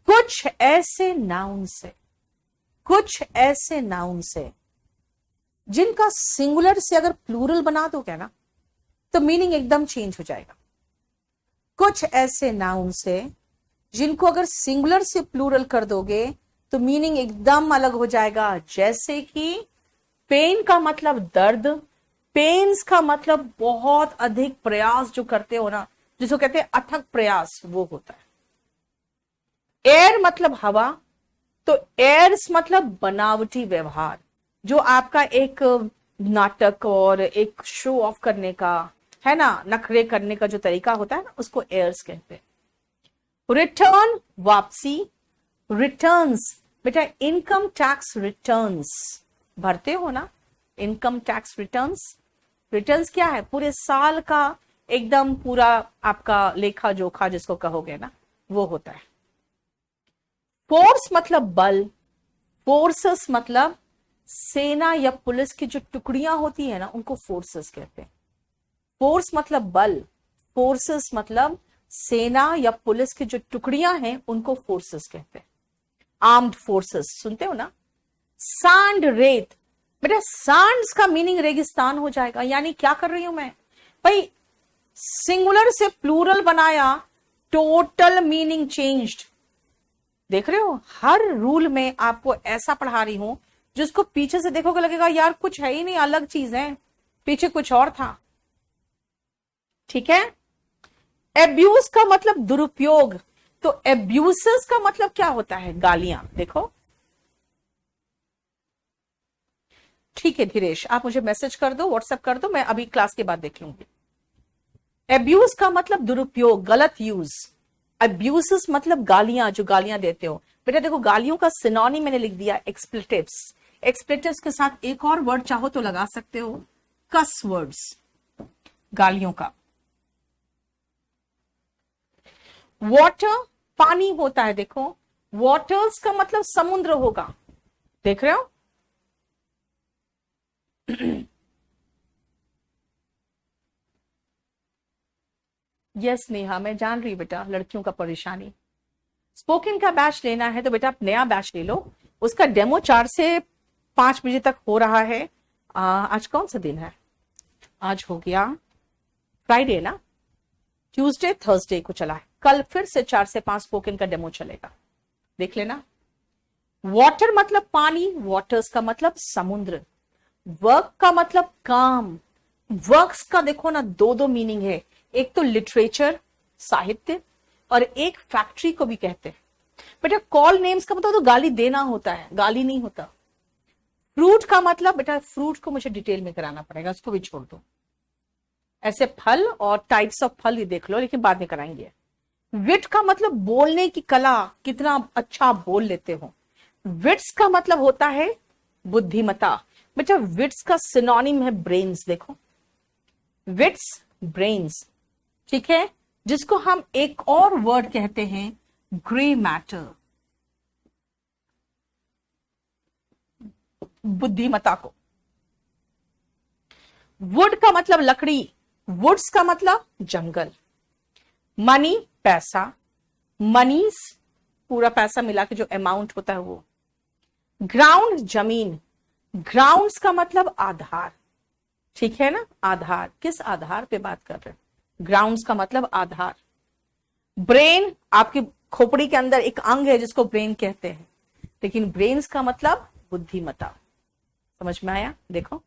कुछ ऐसे नाउन्स है जिनका सिंगुलर से अगर प्लूरल बना दो क्या ना, तो मीनिंग एकदम चेंज हो जाएगा। कुछ ऐसे नाउन्स है जिनको अगर सिंगुलर से प्लूरल कर दोगे तो मीनिंग एकदम अलग हो जाएगा। जैसे कि पेन का मतलब दर्द, पेन्स का मतलब बहुत अधिक प्रयास जो करते हो ना, जिसको कहते हैं अथक प्रयास, वो होता है। एयर मतलब हवा, तो एयर्स मतलब बनावटी व्यवहार, जो आपका एक नाटक और एक शो ऑफ करने का है ना, नखरे करने का जो तरीका होता है ना, उसको एयर्स कहते हैं। रिटर्न, वापसी। रिटर्न्स, बेटा इनकम टैक्स रिटर्न्स भरते हो ना, इनकम टैक्स रिटर्न्स। रिटर्न्स क्या है? पूरे साल का एकदम पूरा आपका लेखा जोखा जिसको कहोगे ना, वो होता है। फोर्स मतलब बल, फोर्सेस मतलब सेना या पुलिस की जो टुकड़ियां होती है ना, उनको फोर्सेस कहते हैं। फोर्स मतलब बल, फोर्सेस मतलब सेना या पुलिस की जो टुकड़ियां हैं उनको फोर्सेस कहते हैं। आर्म्ड फोर्सेस सुनते हो ना। सांड, रेत, बेटा सांड्स का मीनिंग रेगिस्तान हो जाएगा। यानी क्या कर रही हूं मैं भाई, सिंगुलर से प्लूरल बनाया, टोटल मीनिंग चेंज्ड। देख रहे हो, हर रूल में आपको ऐसा पढ़ा रही हूं जिसको पीछे से देखोगे लगेगा यार कुछ है ही नहीं, अलग चीज है। पीछे कुछ और था। ठीक है। एब्यूज का मतलब दुरुपयोग, तो एब्यूसेस का मतलब क्या होता है? गालियां। देखो, ठीक है धीरेश, आप मुझे मैसेज कर दो, व्हाट्सएप कर दो, मैं अभी क्लास के बाद देख लूंगी। एब्यूज का मतलब दुरुपयोग, गलत यूज। अब्यूसेस मतलब गालियां, जो गालियां देते हो। बेटा देखो, गालियों का सिनोनिम मैंने लिख दिया एक्सप्लेटिव्स। एक्सप्लेटिव्स के साथ एक और वर्ड चाहो तो लगा सकते हो, कस वर्ड्स, गालियों का। वाटर पानी होता है, देखो, वाटर्स का मतलब समुद्र होगा, देख रहे हो। यस नेहा, मैं जान रही बेटा लड़कियों का परेशानी। स्पोकन का बैच लेना है तो बेटा आप नया बैच ले लो। उसका डेमो 4 से 5 बजे तक हो रहा है। आज कौन सा दिन है? आज हो गया फ्राइडे ना, ट्यूसडे थर्सडे को चला है। कल फिर से 4 से 5 स्पोकन का डेमो चलेगा, देख लेना। वाटर मतलब पानी, वाटर्स का मतलब समुद्र। वर्क का मतलब काम। वर्क्स का देखो ना, दो दो मीनिंग है। एक तो लिटरेचर, साहित्य, और एक फैक्ट्री को भी कहते हैं। बेटा कॉल नेम्स का मतलब तो गाली देना होता है, गाली नहीं होता। फ्रूट का मतलब, बेटा फ्रूट को मुझे डिटेल में कराना पड़ेगा, उसको भी छोड़ दो। ऐसे फल और टाइप्स ऑफ फल ही देख लो, लेकिन बाद में कराएंगे। विट का मतलब बोलने की कला, कितना अच्छा बोल लेते हो। विट्स का मतलब होता है बुद्धिमता। बेटा विट्स का सिनोनिम है ब्रेन्स, देखो, विट्स ब्रेन्स। ठीक है, जिसको हम एक और वर्ड कहते हैं ग्रे मैटर, बुद्धिमता को। वुड का मतलब लकड़ी, वुड्स का मतलब जंगल। मनी पैसा, मनीस पूरा पैसा मिला के जो अमाउंट होता है वो। ग्राउंड जमीन, ग्राउंड्स का मतलब आधार। ठीक है ना, आधार, किस आधार पे बात कर रहे हैं? ग्राउंड्स का मतलब आधार। ब्रेन आपकी खोपड़ी के अंदर एक अंग है जिसको ब्रेन कहते हैं, लेकिन ब्रेन्स का मतलब बुद्धिमता। समझ में आया? देखो,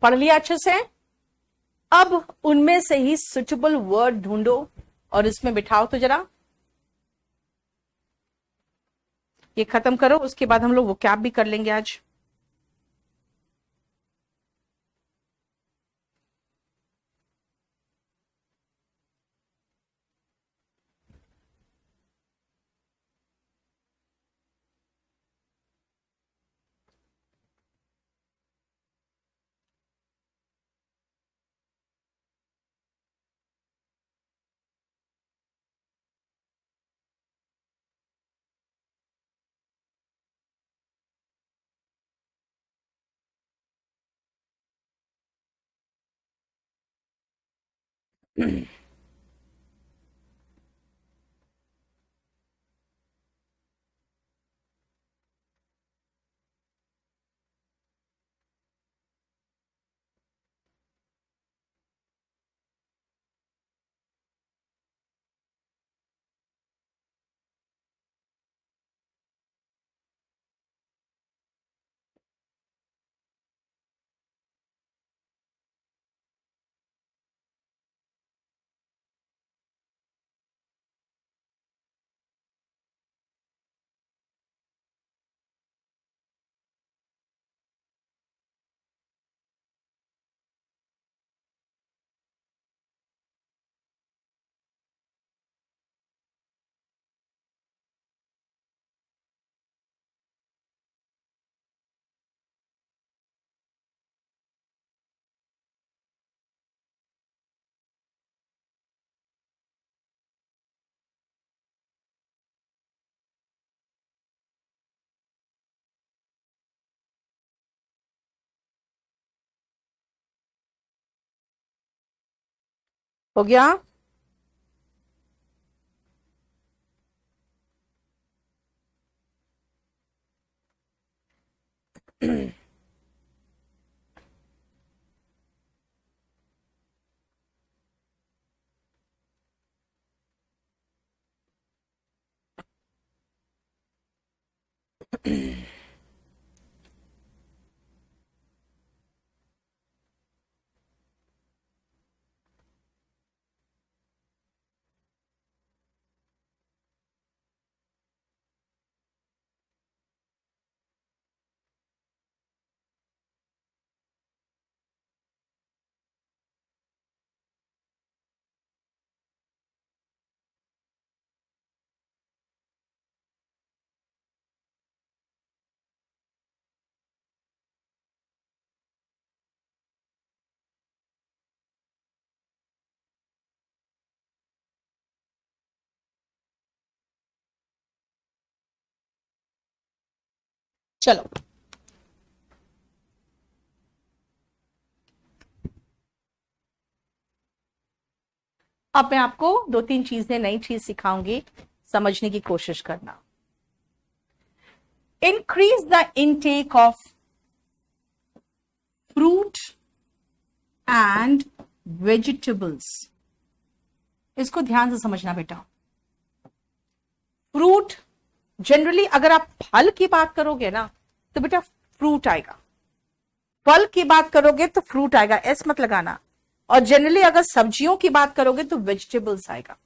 पढ़ लिया अच्छे से। अब उनमें से ही सुटेबल वर्ड ढूंढो और इसमें बिठाओ तो जरा। ये खत्म करो, उसके बाद हम लोग वो कैब भी कर लेंगे आज। हो गया? चलो, अब मैं आपको 2-3 चीजें, नई चीज सिखाऊंगी, समझने की कोशिश करना। Increase the intake of fruit and vegetables. इसको ध्यान से समझना बेटा। फ्रूट, जनरली अगर आप फल की बात करोगे ना तो बेटा फ्रूट आएगा, फल की बात करोगे तो फ्रूट आएगा, एस मत लगाना। और जनरली अगर सब्जियों की बात करोगे तो वेजिटेबल्स आएगा।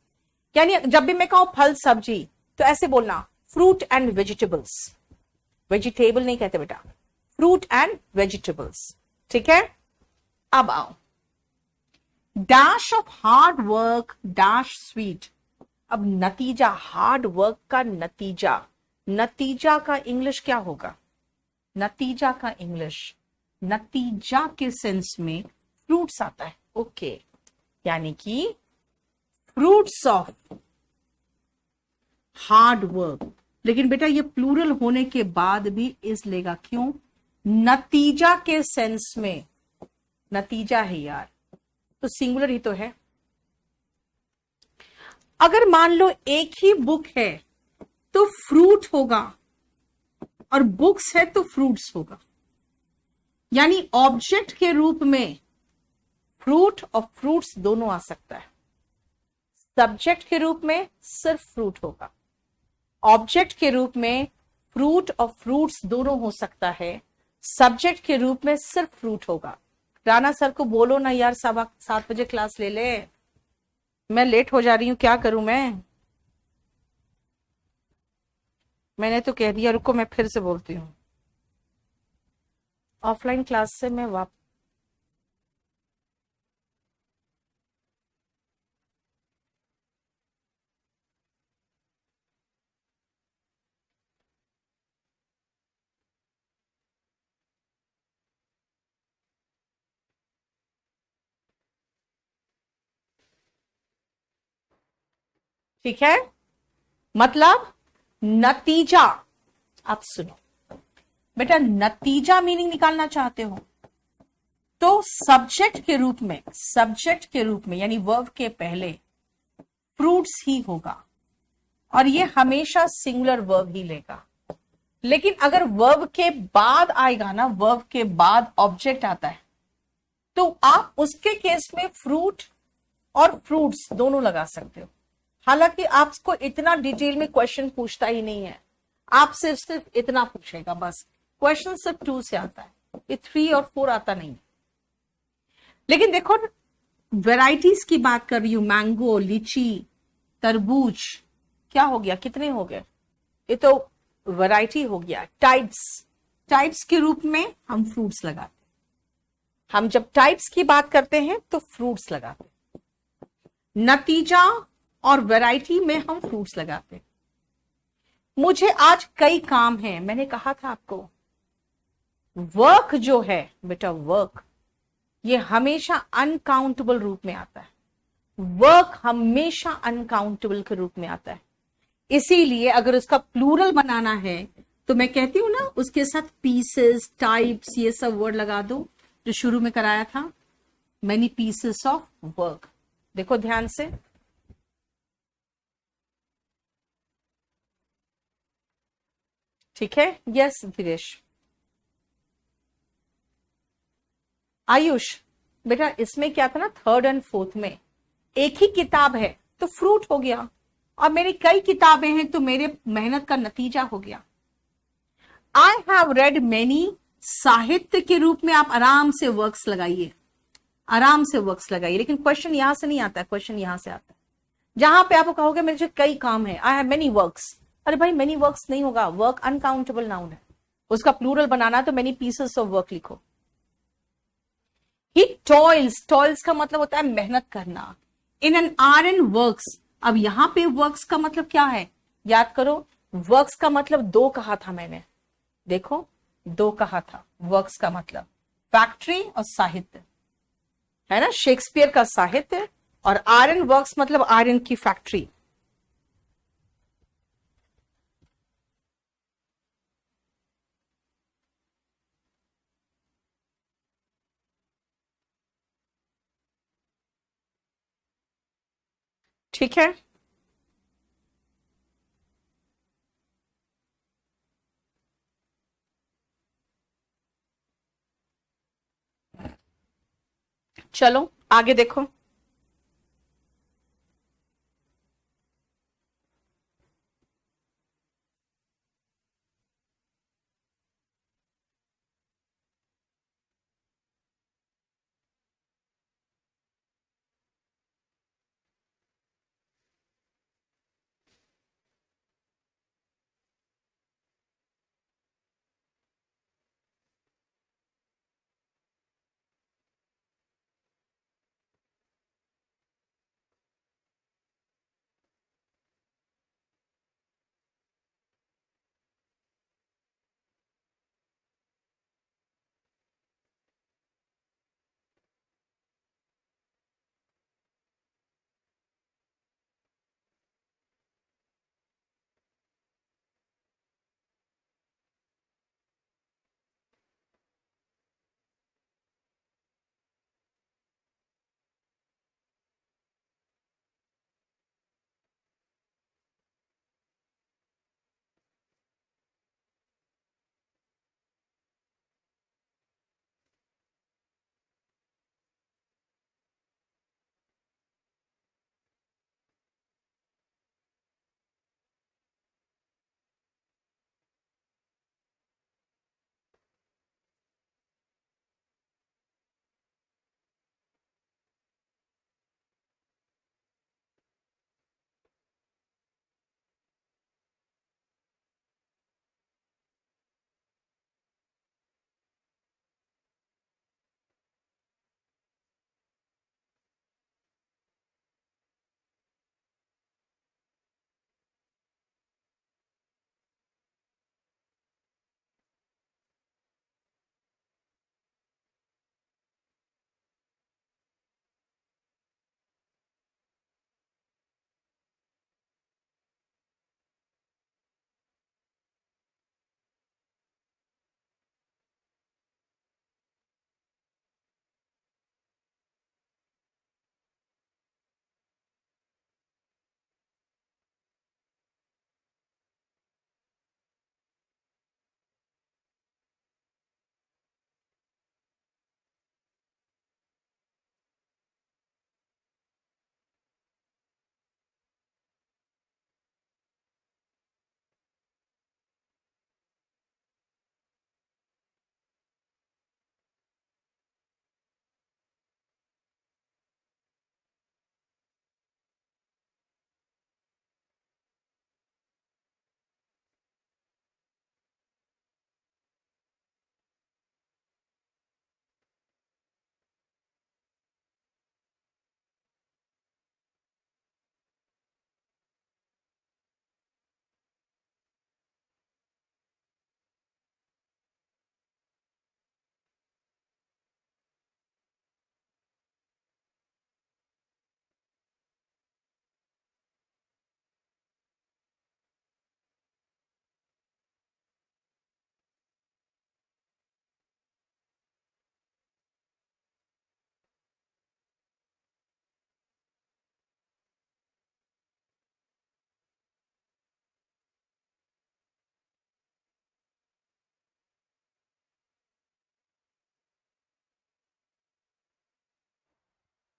यानी जब भी मैं कहूं फल सब्जी तो ऐसे बोलना, फ्रूट एंड वेजिटेबल्स। वेजिटेबल नहीं कहते बेटा, फ्रूट एंड वेजिटेबल्स। ठीक है, अब आओ, dash of hard work dash sweet. अब नतीजा, हार्ड वर्क का नतीजा, नतीजा का इंग्लिश क्या होगा? नतीजा का इंग्लिश, नतीजा के सेंस में फ्रूट्स आता है। ओके, यानी कि फ्रूट्स ऑफ हार्ड वर्क। लेकिन बेटा ये प्लूरल होने के बाद भी इस लेगा, क्यों? नतीजा के सेंस में, नतीजा है यार, तो सिंगुलर ही तो है। अगर मान लो एक ही बुक है तो फ्रूट होगा, और बुक्स है तो फ्रूट्स होगा। यानी ऑब्जेक्ट के रूप में फ्रूट और फ्रूट्स दोनों आ सकता है। सब्जेक्ट के रूप में सिर्फ फ्रूट होगा, ऑब्जेक्ट के रूप में फ्रूट और फ्रूट्स दोनों हो सकता है, सब्जेक्ट के रूप में सिर्फ फ्रूट होगा। राणा सर को बोलो ना यार, 7:15 क्लास ले ले, मैं लेट हो जा रही हूं, क्या करूं मैं? मैंने तो कह दिया, रुको मैं फिर से बोलती हूँ। ऑफलाइन क्लास से मैं वापस, ठीक है, मतलब नतीजा। आप सुनो बेटा, नतीजा मीनिंग निकालना चाहते हो तो सब्जेक्ट के रूप में, सब्जेक्ट के रूप में यानी वर्ब के पहले फ्रूट्स ही होगा, और ये हमेशा सिंगुलर वर्ब ही लेगा। लेकिन अगर वर्ब के बाद आएगा ना, वर्ब के बाद ऑब्जेक्ट आता है, तो आप उसके केस में फ्रूट और फ्रूट्स दोनों लगा सकते हो। हालांकि आपको इतना डिटेल में क्वेश्चन पूछता ही नहीं है, आपसे सिर्फ इतना पूछेगा बस। क्वेश्चन सिर्फ 2 से आता है, ये 3 और 4 आता नहीं। लेकिन देखो, वेराइटीज की बात कर रही हूं, मैंगो, लीची, तरबूज, क्या हो गया, कितने हो गए? ये तो वैरायटी हो गया। टाइप्स, टाइप्स के रूप में हम फ्रूट्स लगाते हैं। हम जब टाइप्स की बात करते हैं तो फ्रूट्स लगाते हैं, नतीजा और वैरायटी में हम फ्रूट्स लगाते हैं। मुझे आज कई काम है, मैंने कहा था आपको, वर्क जो है बेटा, वर्क ये हमेशा अनकाउंटेबल रूप में आता है। वर्क हमेशा अनकाउंटेबल के रूप में आता है। इसीलिए अगर उसका प्लूरल बनाना है तो मैं कहती हूं ना, उसके साथ पीसेस, टाइप्स, ये सब वर्ड लगा दो जो शुरू में कराया था, मेनी पीसेस ऑफ वर्क। देखो ध्यान से, ठीक है? यस धीरेश, आयुष, बेटा इसमें क्या था ना, थर्ड एंड फोर्थ में एक ही किताब है तो फ्रूट हो गया, और मेरी कई किताबें हैं तो मेरे मेहनत का नतीजा हो गया। आई हैव रेड मेनी, साहित्य के रूप में आप आराम से वर्क्स लगाइए, आराम से वर्क्स लगाइए, लेकिन क्वेश्चन यहां से नहीं आता है, क्वेश्चन यहां से आता है जहां पे आप कहोगे मेरे जो कई काम है, आई हैव मेनी वर्क्स। अरे भाई मेनी वर्क्स नहीं होगा, वर्क अनकाउंटेबल नाउन है, उसका प्लूरल बनाना तो मेनी पीसेस ऑफ वर्क लिखो। ही टॉयल्स, टॉयल्स का मतलब होता है मेहनत करना। इन एन आयरन वर्क्स, अब यहां पे वर्क्स का मतलब क्या है, याद करो, वर्क्स का मतलब दो कहा था मैंने, देखो दो कहा था, वर्क्स का मतलब फैक्ट्री और साहित्य, है ना, शेक्सपियर का साहित्य, और आयरन वर्क्स मतलब आयरन की फैक्ट्री। ठीक है, चलो आगे देखो।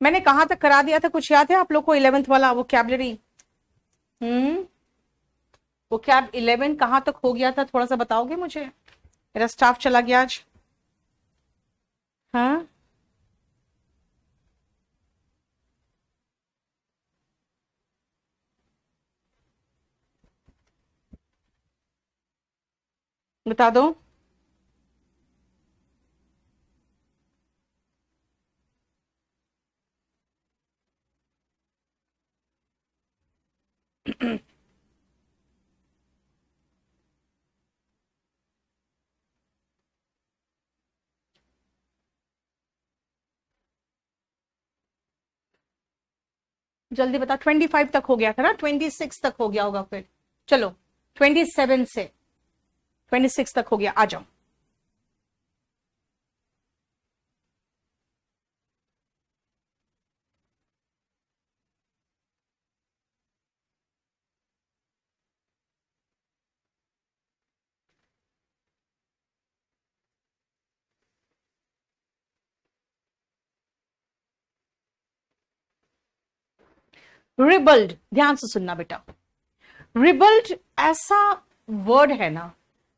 मैंने कहाँ तक करा दिया था, कुछ याद है आप लोग को? 11th वाला वोकैबुलरी। वो कैब 11 कहाँ तक हो गया था, थोड़ा सा बताओगे मुझे? मेरा स्टाफ चला गया आज। हाँ, बता दो। जल्दी बता। 25 तक हो गया था ना, 26 तक हो गया होगा फिर। चलो 27 से 26 तक हो गया, आ जाओ। रिबल्ड, ध्यान से सुनना बेटा। रिबल्ड ऐसा वर्ड है ना,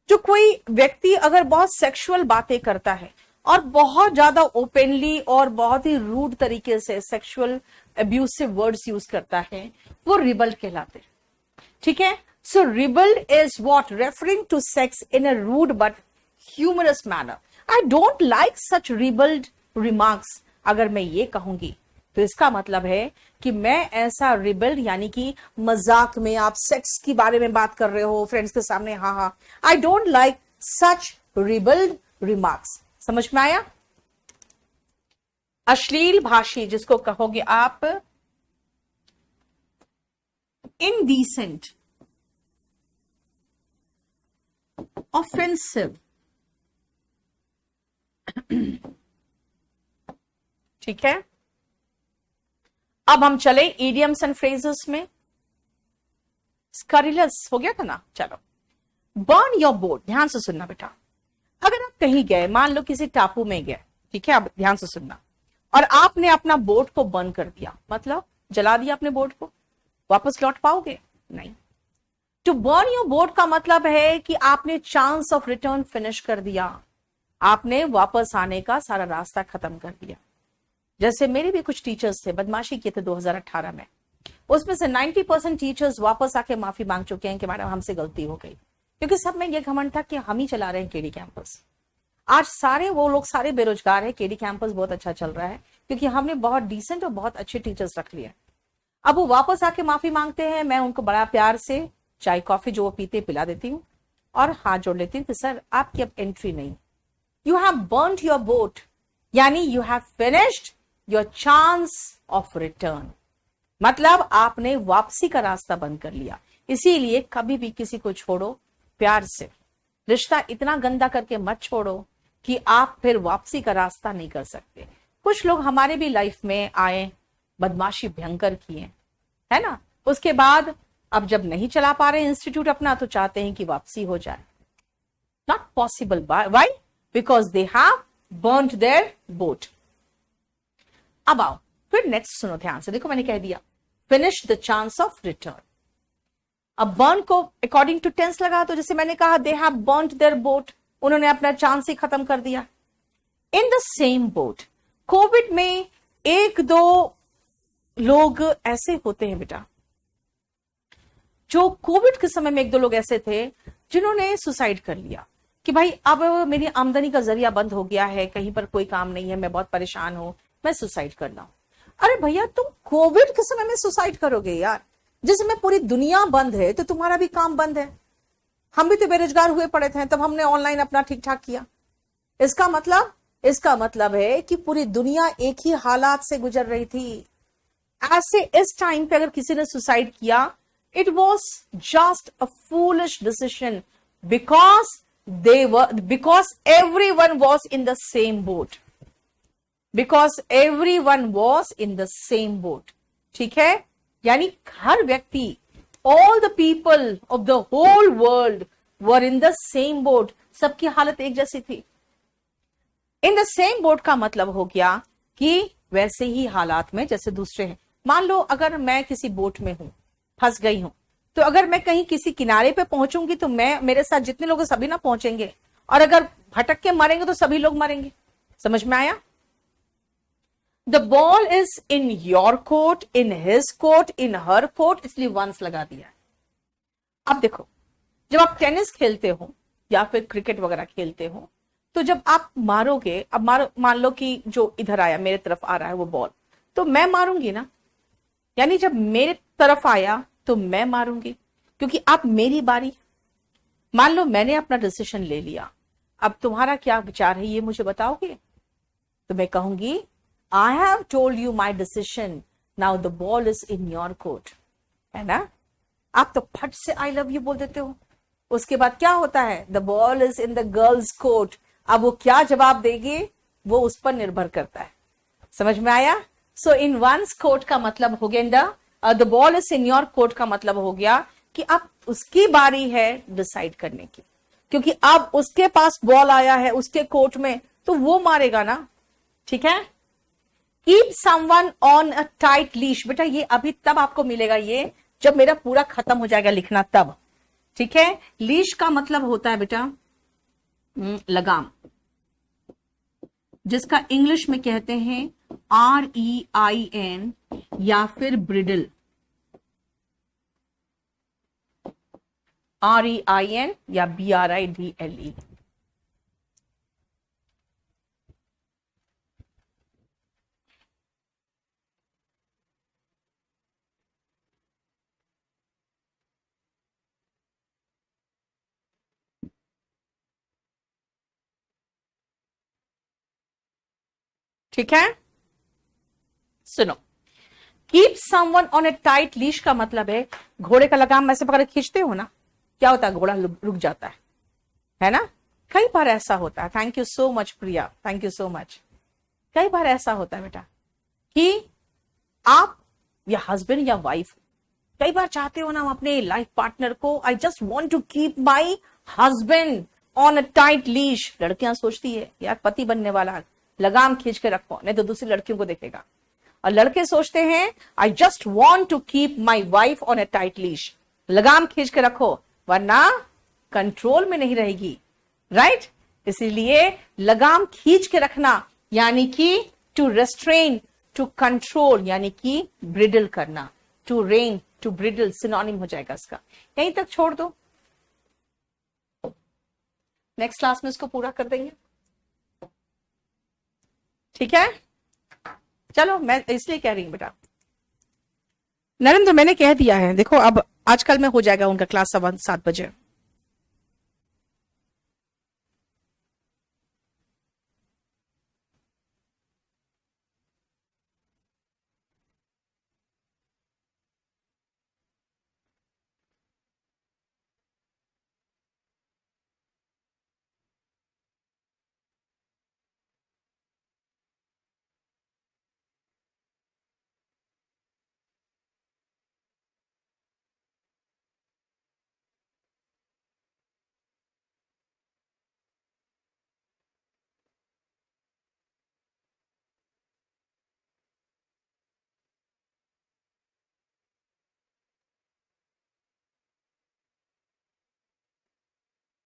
जो कोई व्यक्ति अगर बहुत सेक्सुअल बातें करता है और बहुत ज्यादा ओपनली और बहुत ही रूड तरीके से सेक्सुअल अब्यूसिव वर्ड्स यूज करता है, वो रिबल्ड कहलाते हैं। ठीक है? So ribald is what? Referring to sex in a rude but humorous manner. I don't like such ribald remarks. अगर मैं ये कहूंगी तो इसका मतलब है कि मैं ऐसा रिबल्ड, यानी कि मजाक में आप सेक्स के बारे में बात कर रहे हो फ्रेंड्स के सामने, हाँ हाँ, I don't like such ribald remarks. समझ में आया? अश्लील भाषी जिसको कहोगे आप, इनडिसेंट, ऑफेंसिव। ठीक है? अब हम चले इडियम्स एंड फ्रेजेस में। स्करिलस हो गया था ना, चलो। बर्न योर बोट, ध्यान से सुनना बेटा। अगर आप कहीं गए, मान लो किसी टापू में गए, ठीक है, अब ध्यान से सुनना, और आपने अपना बोट को बर्न कर दिया, मतलब जला दिया अपने बोट को, वापस लौट पाओगे? नहीं। टू बर्न योर बोट का मतलब है कि आपने चांस ऑफ रिटर्न फिनिश कर दिया, आपने वापस आने का सारा रास्ता खत्म कर दिया। जैसे मेरे भी कुछ टीचर्स थे, बदमाशी किए थे 2018 में, उसमें से 90% टीचर्स वापस आके माफी मांग चुके हैं कि मैडम हमसे गलती हो गई, क्योंकि सब में ये घमंड था कि हम ही चला रहे हैं केडी कैंपस। आज सारे वो लोग सारे बेरोजगार है, केडी कैंपस बहुत अच्छा चल रहा है क्योंकि हमने बहुत डिसेंट और बहुत अच्छे टीचर्स रख लिए। अब वो वापस आके माफी मांगते हैं, मैं उनको बड़ा प्यार से चाय कॉफी जो वो पीते पिला देती हूँ और हाथ जोड़ लेती हूँ कि सर आपकी अब एंट्री नहीं, you have burned your boat, यानी you have finished your chance of return, मतलब आपने वापसी का रास्ता बंद कर लिया। इसीलिए कभी भी किसी को छोड़ो प्यार से, रिश्ता इतना गंदा करके मत छोड़ो कि आप फिर वापसी का रास्ता नहीं कर सकते। कुछ लोग हमारे भी लाइफ में आए, बदमाशी भयंकर किए, है ना, उसके बाद अब जब नहीं चला पा रहे इंस्टीट्यूट अपना, तो चाहते हैं कि वापसी हो जाए। Not possible. Why? Because they have burned their boat. अब आओ फिर नेक्स्ट सुनो ध्यान से, देखो मैंने कह दिया finish the chance of return. अब बर्न को अकॉर्डिंग टू टेंस लगा, तो जैसे मैंने कहा they have burned their boat, उन्होंने अपना चांस ही खत्म कर दिया। In the same boat, Covid में एक दो लोग ऐसे होते हैं बेटा, जो कोविड के समय में एक दो लोग ऐसे थे जिन्होंने सुसाइड कर लिया कि भाई अब मेरी आमदनी का जरिया बंद हो गया है, कहीं पर कोई काम नहीं है, मैं बहुत परेशान हूं, मैं सुसाइड कर रहा हूं। अरे भैया तुम कोविड के समय में सुसाइड करोगे यार, जिस समय पूरी दुनिया बंद है तो तुम्हारा भी काम बंद है। हम भी तो बेरोजगार हुए पड़े थे, तब हमने ऑनलाइन अपना ठीक ठाक किया। इसका मतलब है कि पूरी दुनिया एक ही हालात से गुजर रही थी। ऐसे इस टाइम पे अगर किसी ने सुसाइड किया, it was just a foolish decision, because everyone was in the same boat, because everyone was in the same boat. ठीक है? यानी हर व्यक्ति, all the people of the whole world were in the same boat, सबकी हालत एक जैसी थी। इन द सेम बोट का मतलब हो गया कि वैसे ही हालात में जैसे दूसरे हैं। मान लो अगर मैं किसी बोट में हूं, फंस गई हूं, तो अगर मैं कहीं किसी किनारे पे पहुंचूंगी तो मैं, मेरे साथ जितने लोग सभी ना पहुंचेंगे, और अगर भटक के मरेंगे तो सभी लोग मरेंगे। समझ में आया? The ball is in your court, in his court, in her court, इसलिए वंस लगा दिया। अब देखो, जब आप टेनिस खेलते हो या फिर क्रिकेट वगैरह खेलते हो, तो जब आप मारोगे, अब मारो, मान लो कि जो इधर आया, मेरे तरफ आ रहा है वो बॉल, तो मैं मारूंगी ना, यानी जब मेरे तरफ आया तो मैं मारूंगी, क्योंकि अब मेरी बारी। मान लो मैंने अपना डिसीजन ले लिया, अब तुम्हारा क्या विचार है ये मुझे बताओगे? तो मैं कहूंगी, I have told you my decision, now the ball is in your court, है ना? आप तो फट से आई लव यू बोल देते हो। उसके बाद क्या होता है? The ball is in the girls court. अब वो क्या जवाब देगी वो उस पर निर्भर करता है। समझ में आया? सो इन वंस कोर्ट का मतलब हो गया, the ball is in your court का मतलब हो गया कि अब उसकी बारी है डिसाइड करने की, क्योंकि अब उसके पास बॉल आया है उसके कोर्ट में, तो वो मारेगा ना। ठीक है? Keep someone on a tight leash, बेटा ये अभी तब आपको मिलेगा, ये जब मेरा पूरा खत्म हो जाएगा लिखना तब। ठीक है? लीश का मतलब होता है बेटा लगाम, जिसका इंग्लिश में कहते हैं REIN या फिर ब्रिडल। REIN या BRIDLE। ठीक है? सुनो, keep someone on A tight leash का मतलब है घोड़े का लगाम ऐसे पकड़ खींचते हो ना, क्या होता है? घोड़ा रुक जाता है ना? कई बार ऐसा होता है। Thank you so much Priya, thank you so much. कई बार ऐसा होता है बेटा कि आप या हस्बैंड या वाइफ कई बार चाहते हो ना अपने लाइफ पार्टनर को, I just want to keep my husband on a tight leash. लड़कियां सोचती है यार पति बनने वाला, लगाम खींच के रखो नहीं तो दूसरी लड़कियों को देखेगा। और लड़के सोचते हैं I just want to keep my wife on a tight leash, लगाम खींच के रखो वरना कंट्रोल में नहीं रहेगी। राइट? इसीलिए लगाम खींच के रखना यानी कि टू रेस्ट्रेन, टू कंट्रोल यानी कि ब्रिडल करना। To rein, to bridle synonym हो जाएगा इसका। यहीं तक छोड़ दो, नेक्स्ट क्लास में इसको पूरा कर देंगे। ठीक है? चलो, मैं इसलिए कह रही हूं बेटा, नरेंद्र मैंने कह दिया है, देखो अब आजकल में हो जाएगा उनका क्लास 7 बजे।